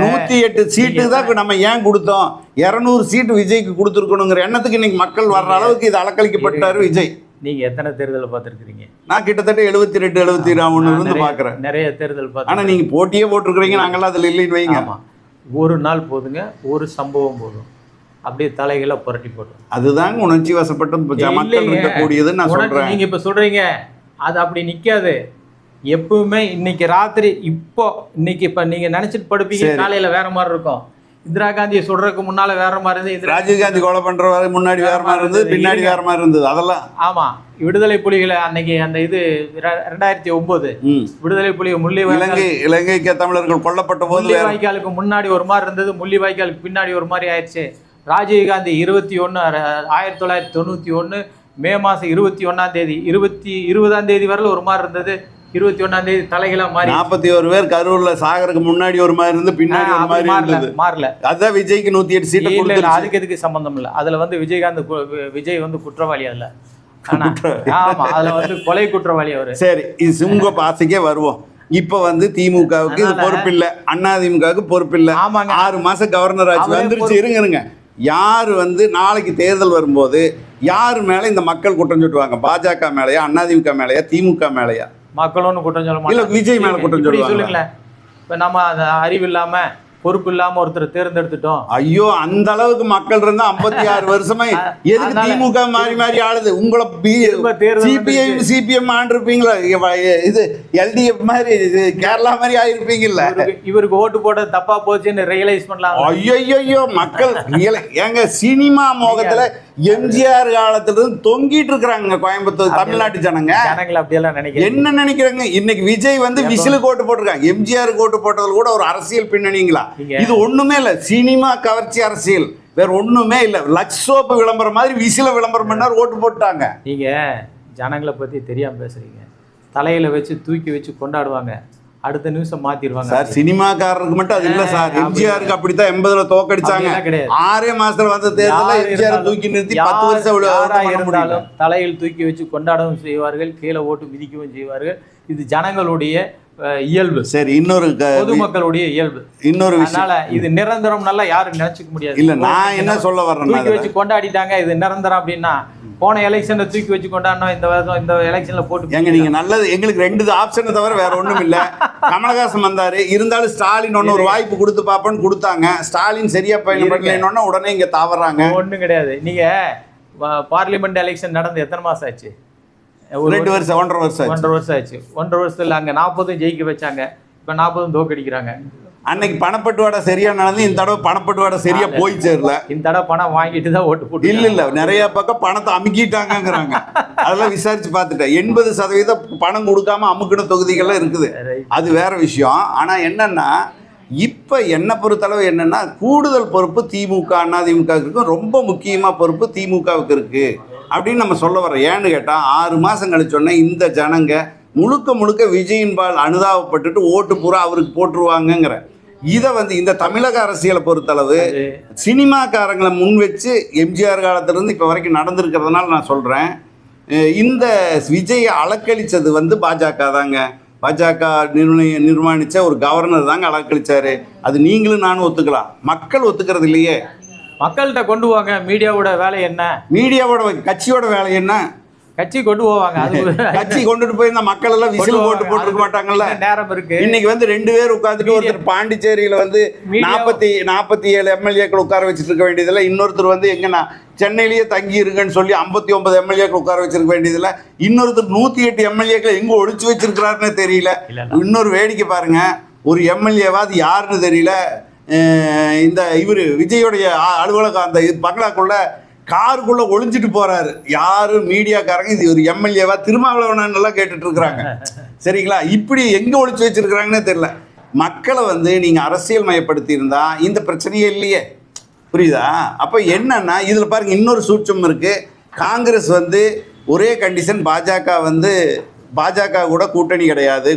108 சீட்டு தான் நம்ம ஏன் கொடுத்தோம், 200 சீட்டு விஜய்க்கு கொடுத்துருக்கணுங்கிற எண்ணத்துக்கு இன்னைக்கு மக்கள் வர்ற அளவுக்கு இது அலக்களிக்கப்பட்டாரு விஜய். நீங்க எத்தனை தேர்தலை பார்த்துருக்கீங்க? நான் கிட்டத்தட்ட 72 73 இருந்து பாக்குறேன். நிறைய தேர்தல் பார்த்து. ஆனா நீங்க போட்டியே போட்டிருக்கிறீங்க, நாங்கெல்லாம் அதுல இல்லைன்னு வைங்க. ஒரு நாள் போதுங்க, ஒரு சம்பவம் போதும், அப்படியே தலைகளை புரட்டி போட்டோம். அதுதாங்க உணர்ச்சி வசப்பட்டு மக்கள் இருக்கக்கூடியதுன்னு நான் சொல்றேன். நீங்க இப்ப சொல்றீங்க அது அப்படி நிக்காது. எப்பவுமே இன்னைக்கு ராத்திரி இப்போ நீங்கள் நினச்சிட்டு படுப்பீங்க, காலையில் வேறு மாதிரி இருக்கும். இந்திரா காந்தியை சொல்றதுக்கு முன்னால வேற மாதிரி இருந்தது. ராஜீவ்காந்தி கொலை பண்ற முன்னாடி வேற மாதிரி இருந்தது, பின்னாடி வேற மாதிரி இருந்தது. அதெல்லாம் ஆமா, விடுதலை புலிகளை அன்னைக்கு அந்த இது 2009 விடுதலை புலிகள் இலங்கைக்கு தமிழர்கள் கொல்லப்பட்ட போது முள்ளிவாய்க்காலுக்கு முன்னாடி ஒரு மாதிரி இருந்தது, முள்ளிவாய்க்காலுக்கு பின்னாடி ஒரு மாதிரி ஆயிடுச்சு. ராஜீவ்காந்தி 1991 மே மாதம் 21ஆம் தேதி 20ஆம் தேதி வரல ஒரு மாதிரி இருந்தது, 21ஆம் தேதி தலைகளாக மாறி 41 பேர் கரூர்ல சாகருக்கு முன்னாடி ஒரு மாதிரி இருந்து பின்னாடி ஒரு மாதிரி இருந்தது. மாறல. அதான் விஜய்க்கு 108 சீட் இல்ல, அதுக்கு எதுக்கு சம்பந்தம் இல்லை. அதுல வந்து விஜய் வந்து குற்றவாளி அல்ல. ஆமா, அதுல வந்து கொலை குற்றவாளி அவரு. சரி, இது உங்க பாசைக்கே வருவோம். இப்ப வந்து திமுகவுக்கு இது பொறுப்பு இல்ல, அதிமுகவுக்கு பொறுப்பு இல்ல. 6 மாசம் கவர்னர் ஆட்சி வந்துருச்சு. இருங்க, யாரு வந்து நாளைக்கு தேர்தல் வரும்போது யாரு மேல இந்த மக்கள் குற்றம் சொல்லுவாங்க? பாஜக மேலயா, அதிமுக மேலயா, திமுக மேலயா? மக்களும் குற்றம் சொல்ல மாட்டாங்க, விஜய் மேல குற்றம் சொல்லுங்களேன். இப்ப நம்ம அறிவு இல்லாம பொறுப்பு இல்லாம ஒருத்தர் தேர்ந்தெடுத்துட்டோம். ஐயோ, அந்த அளவுக்கு மக்கள் இருந்தா 56 வருஷமா எதுக்கு திமுக மாறி மாறி ஆளுது? உங்களை சிபிஎம் ஆண்டிருப்பீங்களா? இது எல்டிஎஃப் மாதிரி கேரளா மாதிரி ஆயிருப்பீங்கல்ல. இவருக்கு ஓட்டு போட தப்பா போச்சுன்னு ரியலைஸ் பண்ணலாம். ஐயோ, மக்கள் ஏங்க சினிமா மோகத்துல எம்ஜிஆர் காலத்துல இருந்து தொங்கிட்டு இருக்கிறாங்க கோயம்புத்தூர் தமிழ்நாட்டு ஜனங்கள். அப்படியெல்லாம் நினைக்கிறேன். என்ன நினைக்கிறாங்க? இன்னைக்கு விஜய் வந்து விசிலுக்கு ஓட்டு போட்டிருக்காங்க. எம்ஜிஆர் ஓட்டு போட்டது கூட ஒரு அரசியல் பின்னணிங்களா? இது ஒண்ணுமே இல்ல, சினிமா கவர்ச்சி அரசியல், வேற ஒண்ணுமே இல்ல. லக்ஸ் சோப்பு விளம்பரம் மாதிரி விசில விளம்பரம் பண்ணார், ஓட்டு போட்டாங்க. நீங்க ஜனங்களை பத்தி தெரியாம பேசுறீங்க. தலையில வச்சு தூக்கி வச்சு கொண்டாடுவாங்க, அடுத்த நிமிஷம் மாத்திடுவாங்க. சார், சினிமாக்காரருக்கு மட்டும் அது இல்ல சார். எம்ஜிஆருக்கு அப்படித்தான் 80ல தோக்கடிச்சாங்க. 6 மாசத்துல வந்த தேர்தலில் எம்ஜிஆர் தூக்கி நிறுத்தி 10 வருஷம் இருந்தாலும் தலையில் தூக்கி வச்சு கொண்டாடவும் செய்வார்கள், கீழே ஓட்டு மிதிக்கவும் செய்வார்கள். இது ஜனங்களுடைய இயல்பு. சரி, இன்னொரு பொதுமக்களுடைய இயல்பு. இன்னொரு விஷயம், இது நிரந்தரம் நல்லா யாரும் நினைச்சுக்க முடியாது. இல்ல, நான் என்ன சொல்ல வர்றேன், தூக்கி வச்சு கொண்டாடிட்டாங்க இது நிரந்தரம் அப்படின்னா, போன எலெக்ஷன்ல தூக்கி வச்சு கொண்டாடணும், இந்த எலெக்ஷன்ல போட்டு எங்க நீங்க நல்லது. எங்களுக்கு 2 ஆப்ஷனை தவிர வேற ஒண்ணும் இல்ல. கமலஹாசன் வந்தாரு, இருந்தாலும் ஸ்டாலின் ஒரு வாய்ப்பு கொடுத்து பாப்போன்னு கொடுத்தாங்க. ஸ்டாலின் சரியா பயன்படலைன்னு உடனே இங்க தாவறாங்க. ஒண்ணும் கிடையாது. நீங்க பார்லிமெண்ட் எலெக்ஷன் நடந்து எத்தனை மாசம் ஆச்சு? 2 வருஷம், 1.5 வருஷம் ஆச்சு. 1.5 வருஷத்துல அங்க 40 ஜெயிக்க வச்சாங்க, இப்ப 40 தோக்கடிக்கிறாங்க. அன்னைக்கு பணப்பட்டுவாடா சரியா நடந்து, இந்த தடவை பணப்பட்டுவாடா சரியா போய் சேரல. இந்த தடவை பணம் வாங்கிட்டு தான் ஓட்டு போட்டு. இல்ல, நிறைய பக்கம் பணத்தை அமுக்கிட்டாங்கிறாங்க. அதெல்லாம் விசாரிச்சு பார்த்துட்டேன். 80% பணம் கொடுக்காம அமுக்கின தொகுதிகள்லாம் இருக்குது. அது வேற விஷயம். ஆனா என்னன்னா, இப்ப என்ன பொறுத்தளவு என்னன்னா, கூடுதல் பொறுப்பு திமுக அதிமுக இருக்கும். ரொம்ப முக்கியமா பொறுப்பு திமுகவுக்கு இருக்கு அப்படின்னு நம்ம சொல்ல வர்றோம். ஏன்னு கேட்டா, 6 மாசம் கழிச்சோன்னே இந்த ஜனங்க முழுக்க விஜயின்பால் அனுதாபப்பட்டுட்டு ஓட்டு பூரா அவருக்கு போட்டுருவாங்கங்கிற இதை வந்து இந்த தமிழக அரசியலை பொறுத்தளவு சினிமாக்காரங்களை முன் வச்சு எம்ஜிஆர் காலத்திலிருந்து இப்போ வரைக்கும் நடந்திருக்கிறதுனால நான் சொல்கிறேன். இந்த விஜயை அலக்களித்தது வந்து பாஜக தாங்க. பாஜக நிர்மாணித்த ஒரு கவர்னர் தாங்க அலக்களித்தார். அது நீங்களும் நானும் ஒத்துக்கலாம். மக்கள் ஒத்துக்கிறது இல்லையே. மக்கள்கிட்ட கொண்டு போவாங்க. மீடியாவோட வேலை என்ன? மீடியாவோட கட்சியோட வேலை என்ன? கட்சி கொண்டு போவாங்க. அது கட்சி கொண்டுட்டு போய் இந்த மக்கள் எல்லாம் விசில் போட்டுருக்க மாட்டாங்கல்ல. நேரம் இருக்கு. இன்னைக்கு வந்து 2 பேர் உட்காந்துட்டு ஒருத்தர் பாண்டிச்சேரியில வந்து 47 எம்எல்ஏக்கள் உட்கார வச்சுட்டு இருக்க வேண்டியதில்ல. இன்னொருத்தர் வந்து எங்கன்னா சென்னையிலேயே தங்கி இருக்குன்னு சொல்லி 59 எம்எல்ஏக்கள் உட்கார வச்சிருக்க வேண்டியதில்ல. இன்னொருத்தர் 108 எம்எல்ஏக்கள் எங்க ஒழிச்சு வச்சிருக்கிறாருன்னு தெரியல. இன்னொரு வேடிக்கை பாருங்க, ஒரு எம்எல்ஏவாது யாருன்னு தெரியல. இந்த இவரு விஜயோடைய அலுவலகம் அந்த பங்களாக்குள்ள காருக்குள்ள ஒளிஞ்சிட்டு போறாரு. யாரும் மீடியாக்காரங்க இது ஒரு எம்எல்ஏவா திருமாவளவன் எல்லாம் கேட்டுட்டு இருக்கிறாங்க. சரிங்களா? இப்படி எங்க ஒளிச்சு வச்சிருக்கிறாங்கன்னே தெரியல. மக்களை வந்து நீங்க அரசியல் மயப்படுத்தி இருந்தா இந்த பிரச்சனையே இல்லையே. புரியுதா? அப்ப என்னன்னா இதுல பாருங்க இன்னொரு சூட்சம் இருக்கு. காங்கிரஸ் வந்து ஒரே கண்டிஷன், பாஜக கூட கூட்டணி கிடையாது,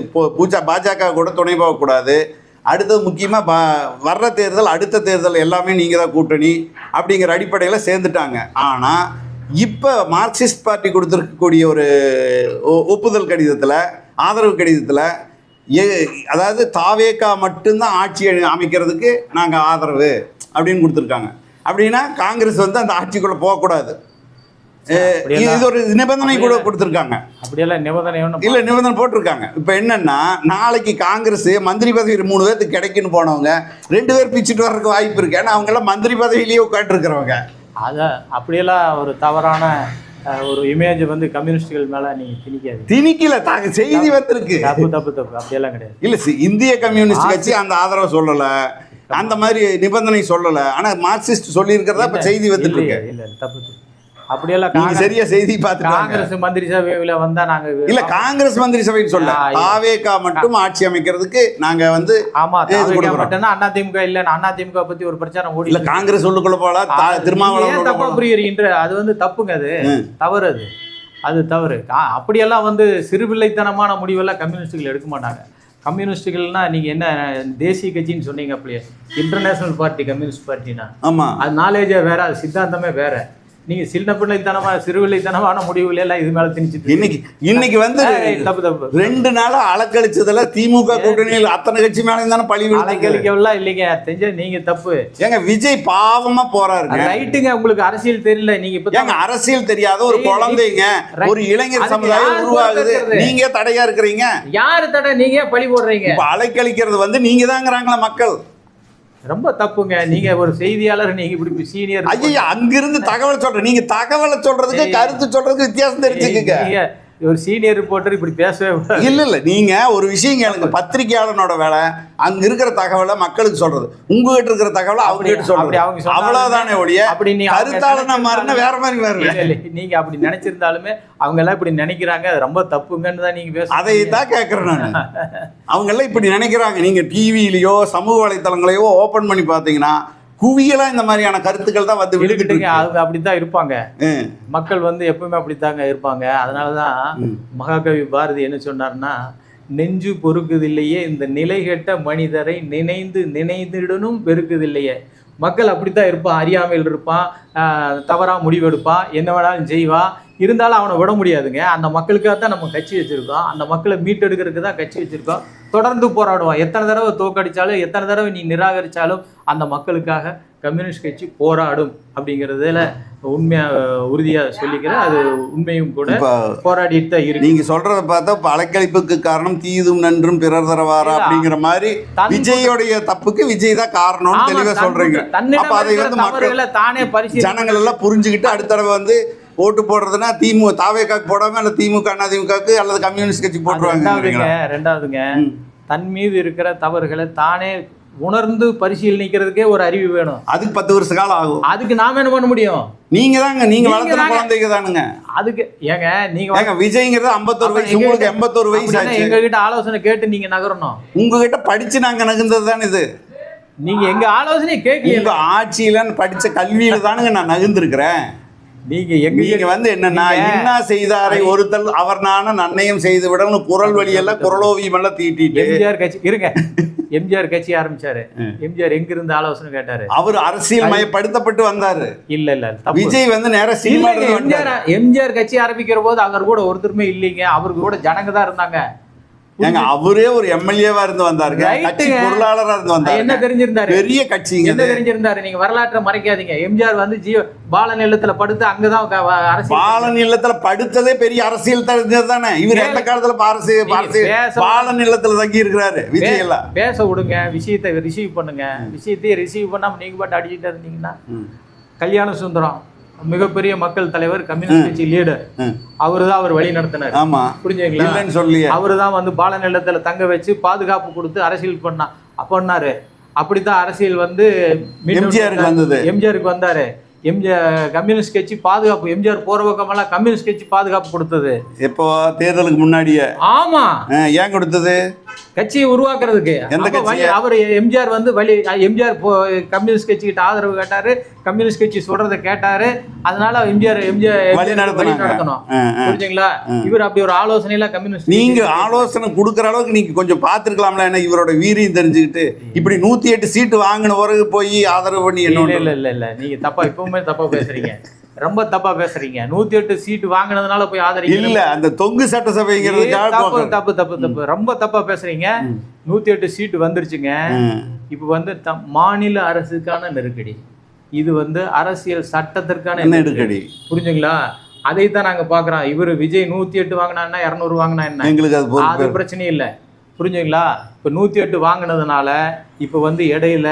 பாஜக கூட துணை போகக்கூடாது. அடுத்தது முக்கியமாக வர்ற தேர்தல் அடுத்த தேர்தல் எல்லாமே நீங்கள் தான் கூட்டணி அப்படிங்கிற அடிப்படையில் சேர்ந்துட்டாங்க. ஆனால் இப்போ மார்க்சிஸ்ட் பார்ட்டி கொடுத்துருக்கக்கூடிய ஒரு ஒப்புதல் கடிதத்தில், ஆதரவு கடிதத்தில், அதாவது தாவேகா மட்டும்தான் ஆட்சி அமைக்கிறதுக்கு நாங்கள் ஆதரவு அப்படின்னு கொடுத்துருக்காங்க. அப்படின்னா காங்கிரஸ் வந்து அந்த ஆட்சிக்குள்ளே போகக்கூடாது. இது ஒரு நிபந்தனை கூட கொடுத்துருக்காங்க. அப்படியெல்லாம் நிபந்தனை இல்லை, நிபந்தனை போட்டிருக்காங்க. இப்போ என்னன்னா, நாளைக்கு காங்கிரஸ் மந்திரி பதவி 3 பேருக்கு கிடைக்குன்னு போனவங்க 2 பேர் பிச்சுட்டு வர்றதுக்கு வாய்ப்பு இருக்கு. ஏன்னா அவங்கெல்லாம் மந்திரி பதவியிலேயே உட்காந்துருக்கிறவங்க. அதான் அப்படியெல்லாம் ஒரு தவறான ஒரு இமேஜ் வந்து கம்யூனிஸ்டுகள் மேல நீங்க திணிக்கல. செய்தி வந்திருக்கு. தப்பு அப்படியெல்லாம் கிடையாது. இல்ல, இந்திய கம்யூனிஸ்ட் கட்சி அந்த ஆதரவை சொல்லல. அந்த மாதிரி நிபந்தனை சொல்லல. ஆனா மார்க்சிஸ்ட் சொல்லி இருக்கிறதா இப்ப செய்தி வந்துட்டு இருக்கு. இல்ல தப்பு. அப்படியெல்லாம் நீங்க சரியா செய்தி பார்த்துட்டு காங்கிரஸ் மந்திரி சபையில வந்தா நாங்க இல்ல காங்கிரஸ் மந்திரி சபைன்னு சொல்ல தாவேகா மட்டும் ஆட்சி அமைக்கிறதுக்கு நாங்க வந்து ஆமா தாவேகா மட்டும்னா அதிமுக இல்ல அதிமுக பத்தி ஒரு பிரச்சாரம் ஓடி இல்ல காங்கிரஸ் உள்ளுக்குள்ள போல திருமாவளவன் தப்பா புரியுறீங்க. அது வந்து தப்புங்க, அது தவறு, அது தவறு. அப்படியெல்லாம் வந்து சிறுபிள்ளைத்தனமான முடிவெல்லாம் கம்யூனிஸ்டுகள் எடுக்க மாட்டாங்க. கம்யூனிஸ்டுகள்னா நீங்க என்ன தேசிய கட்சின்னு சொன்னீங்க, அப்படியே இன்டர்நேஷனல் பார்ட்டி கம்யூனிஸ்ட் பார்ட்டினா ஆமா அது நாலேஜே வேற, அது சித்தாந்தமே வேற. நீங்க சின்ன பிள்ளைத்தனமா சிறுவில்லைத்தனமான முடிவுல எல்லாம் இது மேல திணிச்சிட்டு இன்னைக்கு வந்து தப்பு 2 நாளா அலக்கழிச்சதுல திமுக கூட்டணியில் அத்தனை கட்சி மேல தானே பழி அலக்கழிக்கலாம் இல்லைங்க. தெரிஞ்ச நீங்க தப்பு. ஏங்க விஜய் பாவமா போறாரு. ரைட்டுங்க, உங்களுக்கு அரசியல் தெரியல. நீங்க இப்ப அரசியல் தெரியாத ஒரு குழந்தைங்க, ஒரு இளைஞர் சமுதாயம் உருவாகுது, நீங்க தடையா இருக்கிறீங்க. யாரு தடை? நீங்க பழி போடுறீங்க. அலைக்கழிக்கிறது வந்து நீங்க தாங்கிறாங்களா மக்கள். ரொம்ப தப்புங்க. நீங்க ஒரு செய்தியாளர், நீங்க இப்படி சீனியர். ஐயா அங்கிருந்து தகவல் சொல்ற, நீங்க தகவலை சொல்றதுக்கு கருத்து சொல்றதுக்கு வித்தியாசம் தெரிஞ்சுக்கங்க. ஒரு சீனியர் ரிப்போர்ட்டர் இப்படி பேசவே இல்ல நீங்க ஒரு விஷயம் கேளுங்க. பத்திரிகையாளனோட வேலை அங்க இருக்கிற தகவலை மக்களுக்கு சொல்றது, உங்ககிட்ட இருக்கிற தகவலை அவங்க கிட்ட சொல்றது, அவ்வளவுதானே ஒழிய அப்படி நீ கருத்தாளனா மாறினா வேற மாதிரி வேற. நீங்க அப்படி நினைச்சிருந்தாலுமே அவங்க எல்லாம் இப்படி நினைக்கிறாங்க, அது ரொம்ப தப்புங்கன்னு தான் நீங்க பேச. அதை தான் கேட்கறேன் நான். அவங்க எல்லாம் இப்படி நினைக்கிறாங்க. நீங்க டிவிலயோ சமூக வலைத்தளங்களையோ ஓபன் பண்ணி பாத்தீங்கன்னா குவியலா இந்த மாதிரியான கருத்துக்கள் தான் வந்து விழுக்கிட்டுங்க. அவங்க அப்படித்தான் இருப்பாங்க. மக்கள் வந்து எப்பவுமே அப்படித்தாங்க இருப்பாங்க. அதனாலதான் மகாகவி பாரதி என்ன சொன்னார்னா, நெஞ்சு பொறுக்குதில்லையே இந்த நிலை கெட்ட மனிதரை நினைந்து நினைந்திடனும் பெருக்குதில்லையே. மக்கள் அப்படித்தான் இருப்பான், அறியாமையில் இருப்பான், தவறா முடிவெடுப்பான், என்ன வேணாலும் செய்வான். இருந்தாலும் அவனை விட முடியாதுங்க. அந்த மக்களுக்காக தான் நம்ம கட்சி வச்சிருக்கோம். அந்த மக்களை மீட்டெடுக்கிறதுக்கு தான் கட்சி வச்சிருக்கோம். தொடர்ந்து போராடுவோம். எத்தனை தடவை தோக்கடிச்சாலும், எத்தனை தடவை நீ நிராகரிச்சாலும் அந்த மக்களுக்காக கம்யூனிஸ்ட் கட்சி போராடும் அப்படிங்கிறதுல உண்மையா உறுதியா சொல்லிக்கிறேன். அது உண்மையும் கூட. போராடிட்டு தான் இருக்கு. நீங்க சொல்றத பார்த்தா அலைக்கழிப்புக்கு காரணம் தீதும் நன்றும் பிறர் தரவாரா அப்படிங்கிற மாதிரி விஜயோடைய தப்புக்கு விஜய் தான் காரணம் தெளிவா சொல்றீங்க. அப்ப அதை வந்து மக்கள் தானே பரிசீலனை ஜனங்கள் எல்லாம் புரிஞ்சுக்கிட்டு அடுத்த தடவை வந்து ஓட்டு போடுறதுன்னா திமுக தாவேகாக்கு போடாம அல்ல திமுக அதிமுகக்கு அல்லது கம்யூனிஸ்ட் கட்சி போட்டுருவாங்க. ரெண்டாவதுங்க, தன் மீது இருக்கிற தவறுகளை தானே உணர்ந்து பரிசீலனிக்கிறதுக்கே ஒரு அறிவு வேணும். அதுக்கு 10 வருஷ காலம் ஆகும். அதுக்கு நாம என்ன பண்ண முடியும்? நீங்க தாங்க, நீங்க வளர்த்துற குழந்தைங்க தானுங்க. அதுக்கு ஏங்க நீங்க விஜய்ங்கிறது 51 வயசு, உங்களுக்கு 81 வயசு ஆச்சு. எங்க கிட்ட ஆலோசனை கேட்டு நீங்க நகரணும். உங்ககிட்ட படிச்சு நாங்க நகர்ந்தது தானே இது. நீங்க எங்க ஆலோசனையை கேட்கல. உங்க ஆட்சியில படிச்ச கல்வியில தானுங்க நான் நகர்ந்திருக்கிறேன். நீங்க வந்து என்னன்னா, என்ன செய்தாரை ஒருத்தல் அவர் நான நன்னயம் செய்து விடணும் குரல் வழியெல்லாம் குரலோவியம் எல்லாம் தீட்டிட்டு எம்ஜிஆர் கட்சி இருங்க. எம்ஜிஆர் கட்சி ஆரம்பிச்சாரு. எம்ஜிஆர் எங்க இருந்து ஆலோசனை கேட்டாரு? அவர் அரசியல் மயப்படுத்தப்பட்டு வந்தாரு. இல்ல விஜய் வந்து நேர சினிமா. எம்ஜிஆர் கட்சி ஆரம்பிக்கிற போது அவர் கூட ஒருத்தருமே இல்லைங்க. அவருக்கு கூட ஜனங்க தான் இருந்தாங்க. அவரே ஒரு எம்எல்ஏவா இருந்து வந்தாருங்க, கட்சி பொருளாளரா இருந்து வந்தாரு. என்ன தெரிஞ்சிருந்தாரு? பெரிய கட்சிங்க. என்ன தெரிஞ்சிருந்தாரு? நீங்க வரலாற்றை மறைக்காதீங்க. எம்ஜிஆர் வந்து பாலன் இல்லத்துல படுத்து அங்கதான் அரசியல். பாலன் இல்லத்துல படுத்ததே பெரிய அரசியல் தெரிஞ்சது தானே. இவர் எந்த காலத்துல பாலன் இல்லத்துல தங்கி இருக்கிறாரு. விஜய் எல்லாம் பேச விடுங்க, விஷயத்தை ரிசீவ் பண்ணுங்க. விஷயத்தையே ரிசீவ் பண்ணாம நீங்க பாட்டு அடிச்சுட்டு இருந்தீங்கன்னா, கல்யாண சுந்தரம் மிகப்பெரிய மக்கள் தலைவர், கம்யூனிஸ்ட் கட்சி லீடர், அவருதான் அவர் வழி நடத்தினார். ஆமா, புரிஞ்சுங்களா? அவருதான் வந்து பால நிலத்துல தங்க வச்சு பாதுகாப்பு கொடுத்து அரசியல் பண்ணாரு. அப்படித்தான் அரசியல் வந்து எம்ஜிஆருக்கு வந்தாரு. கம்யூனிஸ்ட் கட்சி பாதுகாப்பு, எம்ஜிஆர் போற பக்கமெல்லாம் கம்யூனிஸ்ட் கட்சி பாதுகாப்பு கொடுத்தது. எப்போ தேர்தலுக்கு முன்னாடியே? ஆமா. ஏன் கொடுத்தது? கட்சியை உருவாக்குறதுக்கு. அவர் எம்ஜிஆர் வந்து எம்ஜிஆர் கம்யூனிஸ்ட் கட்சி கிட்ட ஆதரவு கேட்டாரு, கம்யூனிஸ்ட் கட்சி சொல்றதை கேட்டாரு. அதனால எம்ஜிஆர் நடத்தணும். புரிஞ்சுங்களா? இவர் அப்படி ஒரு ஆலோசனை எல்லாம் கம்யூனிஸ்ட். நீங்க ஆலோசனை கொடுக்குற அளவுக்கு நீங்க கொஞ்சம் பாத்துருக்கலாம்ல. ஏன்னா இவரோட வீரியம் தெரிஞ்சுக்கிட்டு இப்படி 108 சீட்டு வாங்கின பிறகு போய் ஆதரவு பண்ணி இல்ல நீங்க தப்பா இப்பவுமே தப்பா பேசுறீங்க. ரொம்ப தப்பா பேசுறீங்க. 108 சீட்டு வாங்கினதுனால போய் ஆதரிக்க இல்ல. அந்த தொங்கு சட்டசபைங்கிறதுக்காக தப்பு ரொம்ப தப்பா பேசுறீங்க. 108 சீட்டு வந்துருச்சுங்க. இப்ப வந்து மாநில அரசுக்கான நெருக்கடி, இது வந்து அரசியல் சட்டத்திற்கான நெருக்கடி. புரிஞ்சுங்களா? அதைத்தான் நாங்க பாக்குறோம். இவரு விஜய் 108 வாங்கினா 200 வாங்கினா என்ன, எங்களுக்கு அது பிரச்சனை இல்லை. புரிஞ்சுங்களா? இப்ப 108 வாங்கினதுனால இப்ப வந்து இடையில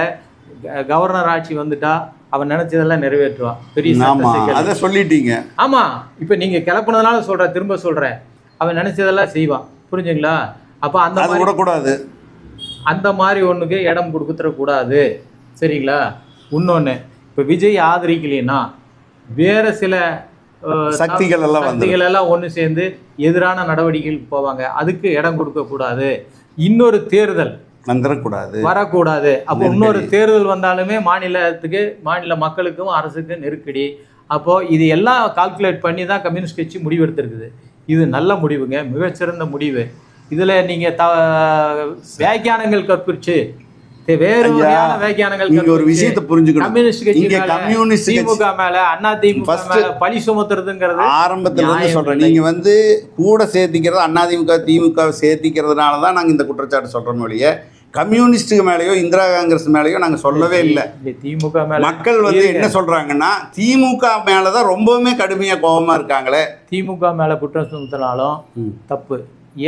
கவர்னர் ஆட்சி வந்துட்டா அவன் நினைச்சதெல்லாம் நிறைவேற்றுவான். பெரிய சொல்லிட்டீங்க. ஆமா, இப்ப நீங்க கிளப்புனதுனால திரும்ப சொல்றேன், அவன் நினைச்சதெல்லாம் செய்வான். புரிஞ்சுங்களா? அப்ப அந்த விடக்கூடாது. அந்த மாதிரி ஒன்றுக்கு இடம் கொடுத்துடக்கூடாது. சரிங்களா? இன்னொன்று, இப்போ விஜய் ஆதரிக்கலைன்னா வேறு சில சக்திகள் எல்லாம் ஒன்று சேர்ந்து எதிரான நடவடிக்கைகளுக்கு போவாங்க. அதுக்கு இடம் கொடுக்கக்கூடாது. இன்னொரு தேர்தல் வரக்கூடாது. அப்போ இன்னொரு தேர்தல் வந்தாலுமே மாநில மக்களுக்கும் அரசுக்கும் நெருக்கடி. அப்போது இது எல்லாம் கால்குலேட் பண்ணி தான் கம்யூனிஸ்ட் கட்சி முடிவு எடுத்திருக்குது. இது நல்ல முடிவுங்க, மிகச்சிறந்த முடிவு. இதில் நீங்கள் வியாக்கியானங்கள் கற்பிச்சு வேறு வகையான வியாக்கியானங்கள் ஒரு விஷயத்தை புரிஞ்சுக்கணும். கம்யூனிஸ்ட் கட்சி திமுக மேல அண்ணா திமுக மேல பழி சுமத்துறதுங்கிறது ஆரம்பத்துல இருந்து சொல்றேன். நீங்க வந்து கூட சேர்த்திக்கிறது அதிமுக திமுக சேர்த்திக்கிறதுனால தான் நாங்க இந்த குற்றச்சாட்டு சொல்றோம் ஒழிய கம்யூனிஸ்டுக்கு மேலேயோ இந்திரா காங்கிரஸ் மேலேயோ நாங்க சொல்லவே இல்லை. திமுக மேல மக்கள் வந்து என்ன சொல்றாங்கன்னா திமுக மேலதான் ரொம்பவுமே கடுமையா கோபமா இருக்காங்களே. திமுக மேல குற்றம் சுமத்தினாலும் தப்பு.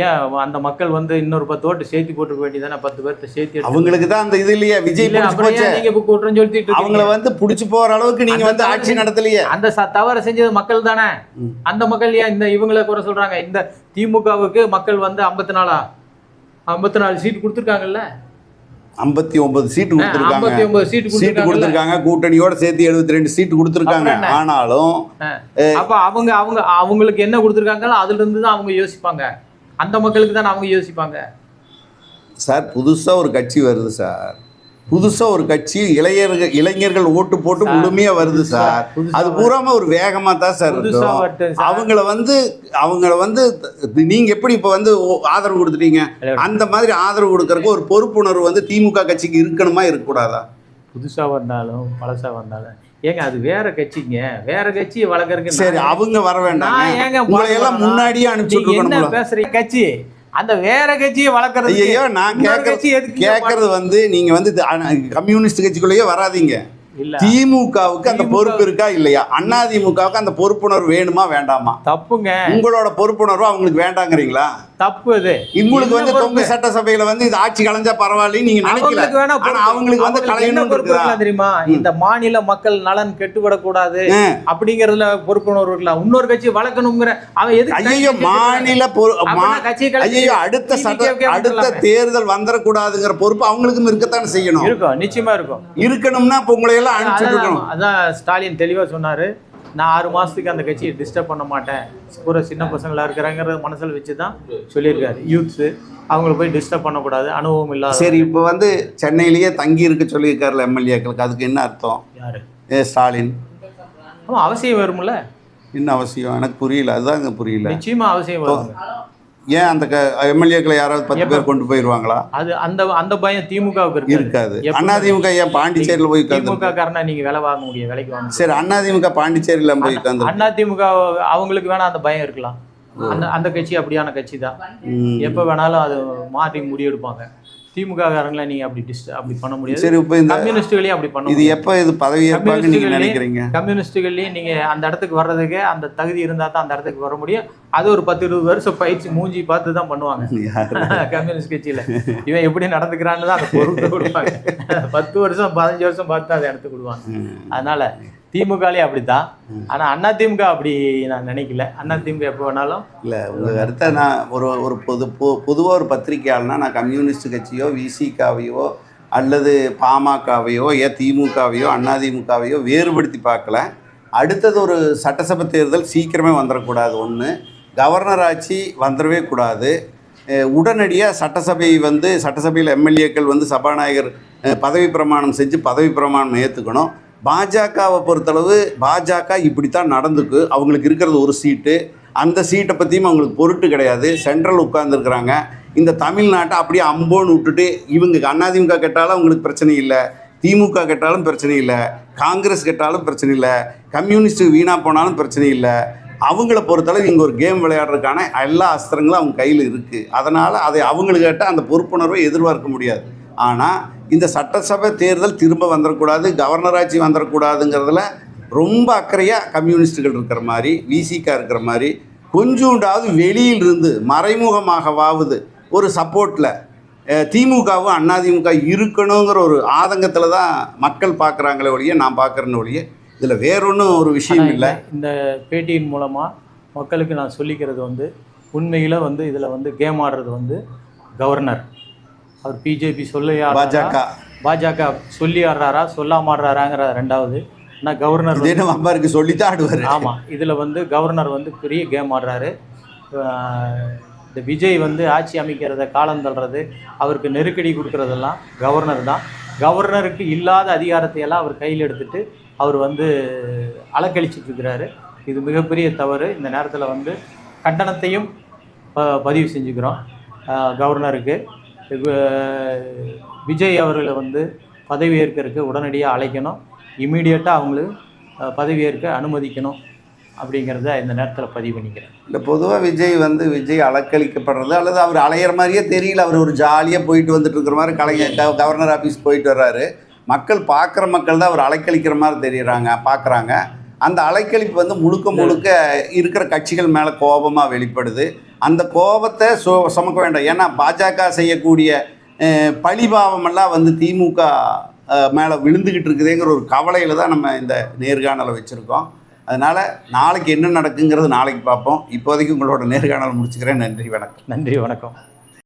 ஏன் அந்த மக்கள் வந்து இன்னொரு 10 ஓட்டு சேர்த்து போட்டுக்க வேண்டியதானே? 10 பேர்த்த சேர்த்து அவங்களுக்கு தான் அந்த இது இல்லையா? விஜய் நீங்க குற்றம் சொல்லிட்டு அவங்கள வந்து புடிச்சு போற அளவுக்கு நீங்க வந்து ஆட்சி நடத்தலையே. அந்த தவறை செஞ்சது மக்கள் தானே. அந்த மக்கள் ஏன் இந்த இவங்களை குறை சொல்றாங்க? இந்த திமுகவுக்கு மக்கள் வந்து 54 சீட் கொடுத்துருக்காங்கல்ல. 59 சீட்டு கொடுத்துருக்காங்க. கூட்டணியோட சேர்த்து 72 சீட்டு கொடுத்துருக்காங்க. ஆனாலும் அப்ப அவங்களுக்கு என்ன கொடுத்துருக்காங்களோ அதுல இருந்து தான் அவங்க யோசிப்பாங்க. அந்த மக்களுக்கு தான் அவங்க யோசிப்பாங்க. சார் புதுசா ஒரு கட்சி வருது சார். புதுசா ஒரு கட்சி இளைஞர்கள் ஓட்டு போட்டு முழுமையா வருது சார். அது பூராம ஒரு வேகமா தான் சார் இருக்கும். அவங்கள வந்து நீங்க எப்படி இப்ப வந்து ஆதரவு கொடுத்துட்டீங்க, அந்த மாதிரி ஆதரவு கொடுக்கறதுக்கு ஒரு பொறுப்புணர்வு வந்து திமுக கட்சிக்கு இருக்கணுமா இருக்கக்கூடாதா? புதுசா வந்தாலும் பழசா வந்தாலும் ஏங்க அது வேற கட்சிங்க. வேற கட்சியை வளர்க்கறதுக்கு சரி அவங்க வர வேண்டாம். உங்களை எல்லாம் முன்னாடியே அனுப்பிச்சு என்ன பேசுறீங்க? கட்சி அந்த வேற கட்சியை வளர்க்கறது. ஐயோ நான் கேட்கறது வந்து நீங்க வந்து கம்யூனிஸ்ட் கட்சிக்குள்ளேயே வராதீங்க. திமுகவுக்கு அந்த பொறுப்பு இருக்கா இல்லையா? அதிமுகவுக்கு அந்த பொறுப்புணர்வு வேணுமா வேண்டாமா? தப்புங்க. உங்களோட பொறுப்புணர்வு அவங்களுக்கு வேண்டாங்கிறீங்களா? தப்பு. இது உங்களுக்கு வந்து தொங்கு சட்டசபையில வந்து இது ஆட்சி கலைஞ்சா பரவாயில்ல நீங்க நினைக்கல. ஆனா அவங்களுக்கு வந்து கலையணும் தெரியுமா? இந்த மாநில மக்கள் நலன் கெட்டுவிடக்கூடாது அப்படிங்கறதுல பொறுப்புணர்வு இருக்கலாம். இன்னொரு கட்சி வளர்க்கணுங்கிற அவன் எதுக்கு? ஐயோ மாநில அடுத்த தேர்தல் வந்துடக்கூடாதுங்கிற பொறுப்பு அவங்களுக்கும் இருக்கத்தானே செய்யணும். இருக்கும், நிச்சயமா இருக்கும். இருக்கணும்னா இப்ப உங்களை எல்லாம் அனுப்பிச்சுட்டு இருக்கணும். அதான் ஸ்டாலின் தெளிவா சொன்னாரு. நான் 6 மாதத்துக்கு அந்த கட்சியை டிஸ்டர்ப் பண்ண மாட்டேன். பூரா சின்ன பசங்களாக இருக்கிறாங்கிற மனசில் வச்சு தான் சொல்லியிருக்காரு. யூத்ஸு அவங்கள போய் டிஸ்டர்ப் பண்ணக்கூடாது, அனுபவம் இல்லாத. சரி இப்போ வந்து சென்னையிலேயே தங்கி இருக்க சொல்லியிருக்காருல எம்எல்ஏக்களுக்கு, அதுக்கு என்ன அர்த்தம்? யார்? ஸ்டாலின். ஆமாம், அவசியம் வரும்ல. என்ன அவசியம் எனக்கு புரியல. அதுதான் இங்கே புரியல. நிச்சயமாக அவசியம் வரும். ஏன் அந்த எம்எல்ஏக்களை யாராவது 10 பேர் கொண்டு போயிருவாங்களா? அது அந்த பயம் திமுகவுக்கு இருக்காது. அதிமுக ஏன் பாண்டிச்சேரியில் போய் திமுக காரனா நீங்க வேலை வாங்க முடியும், வேலைக்கு வாங்க. சரி அதிமுக பாண்டிச்சேரியில போய் உட்காந்து அதிமுக அவங்களுக்கு வேணா அந்த பயம் இருக்கலாம். அந்த கட்சி அப்படியான கட்சி தான். எப்போ வேணாலும் அது மாற்றி முடிவெடுப்பாங்க. திமுக காரங்களை நீங்க அப்படி பண்ண முடியாது. சரி இப்போ இந்த கம்யூனிஸ்டுகளையும் அப்படி பண்ண இது எப்போ இது பதவி ஏற்பாங்க நீங்க நினைக்கிறீங்க? கம்யூனிஸ்டுகளையும் நீங்க அந்த இடத்துக்கு வர்றதுக்கு அந்த தகுதி இருந்தா தான் அந்த இடத்துக்கு வர முடியும். அது ஒரு 10-20 வருஷம் பயிற்சி மூஞ்சி பார்த்து தான் பண்ணுவாங்க கம்யூனிஸ்ட் கட்சியில. இவன் எப்படி நடந்துக்கிறான்னு தான் அந்த பொறுப்பு கொடுப்பாங்க. 10 வருஷம் 15 வருஷம் பார்த்து அதை இடத்துக்கு கொடுவாங்க. அதனால திமுகலே அப்படித்தான். ஆனால் அதிமுக அப்படி நான் நினைக்கல. அதிமுக எப்போ வேணாலும் இல்லை. உங்களுக்கு அடுத்த நான் ஒரு பொதுவாக ஒரு பத்திரிகையாளனா நான் கம்யூனிஸ்ட் கட்சியோ விசிகாவையோ அல்லது பாமகவையோ திமுகவையோ அதிமுகவையோ வேறுபடுத்தி பார்க்கல. அடுத்தது ஒரு சட்டசபை தேர்தல் சீக்கிரமே வந்துடக்கூடாது. ஒன்று, கவர்னர் ஆட்சி வந்துடவே கூடாது. உடனடியாக சட்டசபையில் எம்எல்ஏக்கள் வந்து சபாநாயகர் பதவி பிரமாணம் செஞ்சு பதவி பிரமாணம் ஏற்றுக்கணும். பாஜகவை பொறுத்தளவு பாஜக இப்படித்தான் நடந்துக்கு. அவங்களுக்கு இருக்கிறது ஒரு சீட்டு. அந்த சீட்டை பற்றியும் அவங்களுக்கு பொருட்டு கிடையாது. சென்ட்ரல் உட்கார்ந்துருக்குறாங்க. இந்த தமிழ்நாட்டை அப்படியே அம்போன்னு விட்டுட்டு இவங்க அதிமுக கேட்டாலும் அவங்களுக்கு பிரச்சனை இல்லை, திமுக கேட்டாலும் பிரச்சனை இல்லை, காங்கிரஸ் கேட்டாலும் பிரச்சனை இல்லை, கம்யூனிஸ்ட்டு வீணாக போனாலும் பிரச்சனை இல்லை. அவங்கள பொறுத்தளவு இங்கே ஒரு கேம் விளையாடுறதுக்கான எல்லா அஸ்திரங்களும் அவங்க கையில் இருக்குது. அதனால் அதை அவங்களுக்கு கேட்டால் அந்த பொறுப்புணர்வை எதிர்பார்க்க முடியாது. ஆனால் இந்த சட்டசபை தேர்தல் திரும்ப வந்துடக்கூடாது, கவர்னர் ஆட்சி வந்துடக்கூடாதுங்கிறதுல ரொம்ப அக்கறையாக கம்யூனிஸ்டுகள் இருக்கிற மாதிரி, விசிகா இருக்கிற மாதிரி, கொஞ்சோண்டாவது வெளியிலிருந்து மறைமுகமாகவாவது ஒரு சப்போர்ட்டில் திமுகவும் அதிமுக இருக்கணுங்கிற ஒரு ஆதங்கத்தில் தான் மக்கள் பார்க்குறாங்களே ஒழிய நான் பார்க்குறேன்னு ஒழிய இதில் வேறொன்றும் ஒரு விஷயம் இல்லை. இந்த பேட்டியின் மூலமாக மக்களுக்கு நான் சொல்லிக்கிறது வந்து உண்மையில் வந்து இதில் வந்து கேம் ஆடுறது வந்து கவர்னர் அவர் பிஜேபி சொல்லி பாஜக பாஜக சொல்லி ஆடுறாரா சொல்லாம ஆடுறாராங்கிற ரெண்டாவது. ஆனால் கவர்னர் தினம் அம்பாருக்கு சொல்லித்தான் ஆடுவார். ஆமாம், இதில் வந்து கவர்னர் வந்து பெரிய கேம் ஆடுறாரு. இந்த விஜய் வந்து ஆட்சி அமைக்கிறத காலம் தள்ளுறது, அவருக்கு நெருக்கடி கொடுக்குறதெல்லாம் கவர்னர் தான். கவர்னருக்கு இல்லாத அதிகாரத்தை எல்லாம் அவர் கையில் எடுத்துட்டு அவர் வந்து அலக்கழிச்சிட்டு இருக்கிறாரு. இது மிகப்பெரிய தவறு. இந்த நேரத்தில் வந்து கண்டனத்தையும் பதிவு செஞ்சுக்கிறோம் கவர்னருக்கு. விஜய் அவர்களை வந்து பதவியேற்கிறதுக்கு உடனடியாக அழைக்கணும், இம்மீடியட்டாக அவங்களுக்கு பதவியேற்க அனுமதிக்கணும் அப்படிங்கிறத இந்த நேரத்தில் பதிவு பண்ணிக்கிறேன். இல்லை, பொதுவாக விஜய் அலக்களிக்கப்படுறது அல்லது அவர் அலையிற மாதிரியே தெரியல. அவர் ஒரு ஜாலியாக போயிட்டு வந்துட்டு இருக்கிற மாதிரி கவர்னர் ஆஃபீஸ் போயிட்டு வர்றாரு. மக்கள் பார்க்குற மக்கள் தான் அவர் அலைக்கழிக்கிற மாதிரி பார்க்குறாங்க. அந்த அலைக்கழிப்பு வந்து முழுக்க இருக்கிற கட்சிகள் மேலே கோபமாக வெளிப்படுது. அந்த கோபத்தை சுமக்க வேண்டாம். ஏன்னா பாஜக செய்யக்கூடிய பழிபாவமெல்லாம் வந்து திமுக மேலே விழுந்துக்கிட்டு இருக்குதுங்கிற ஒரு கவலையில் தான் நம்ம இந்த நேர்காணலை வச்சுருக்கோம். அதனால் நாளைக்கு என்ன நடக்குங்கிறது நாளைக்கு பார்ப்போம். இப்போதைக்கு உங்களோட நேர்காணல் முடிச்சுக்கிறேன். நன்றி, வணக்கம். நன்றி, வணக்கம்.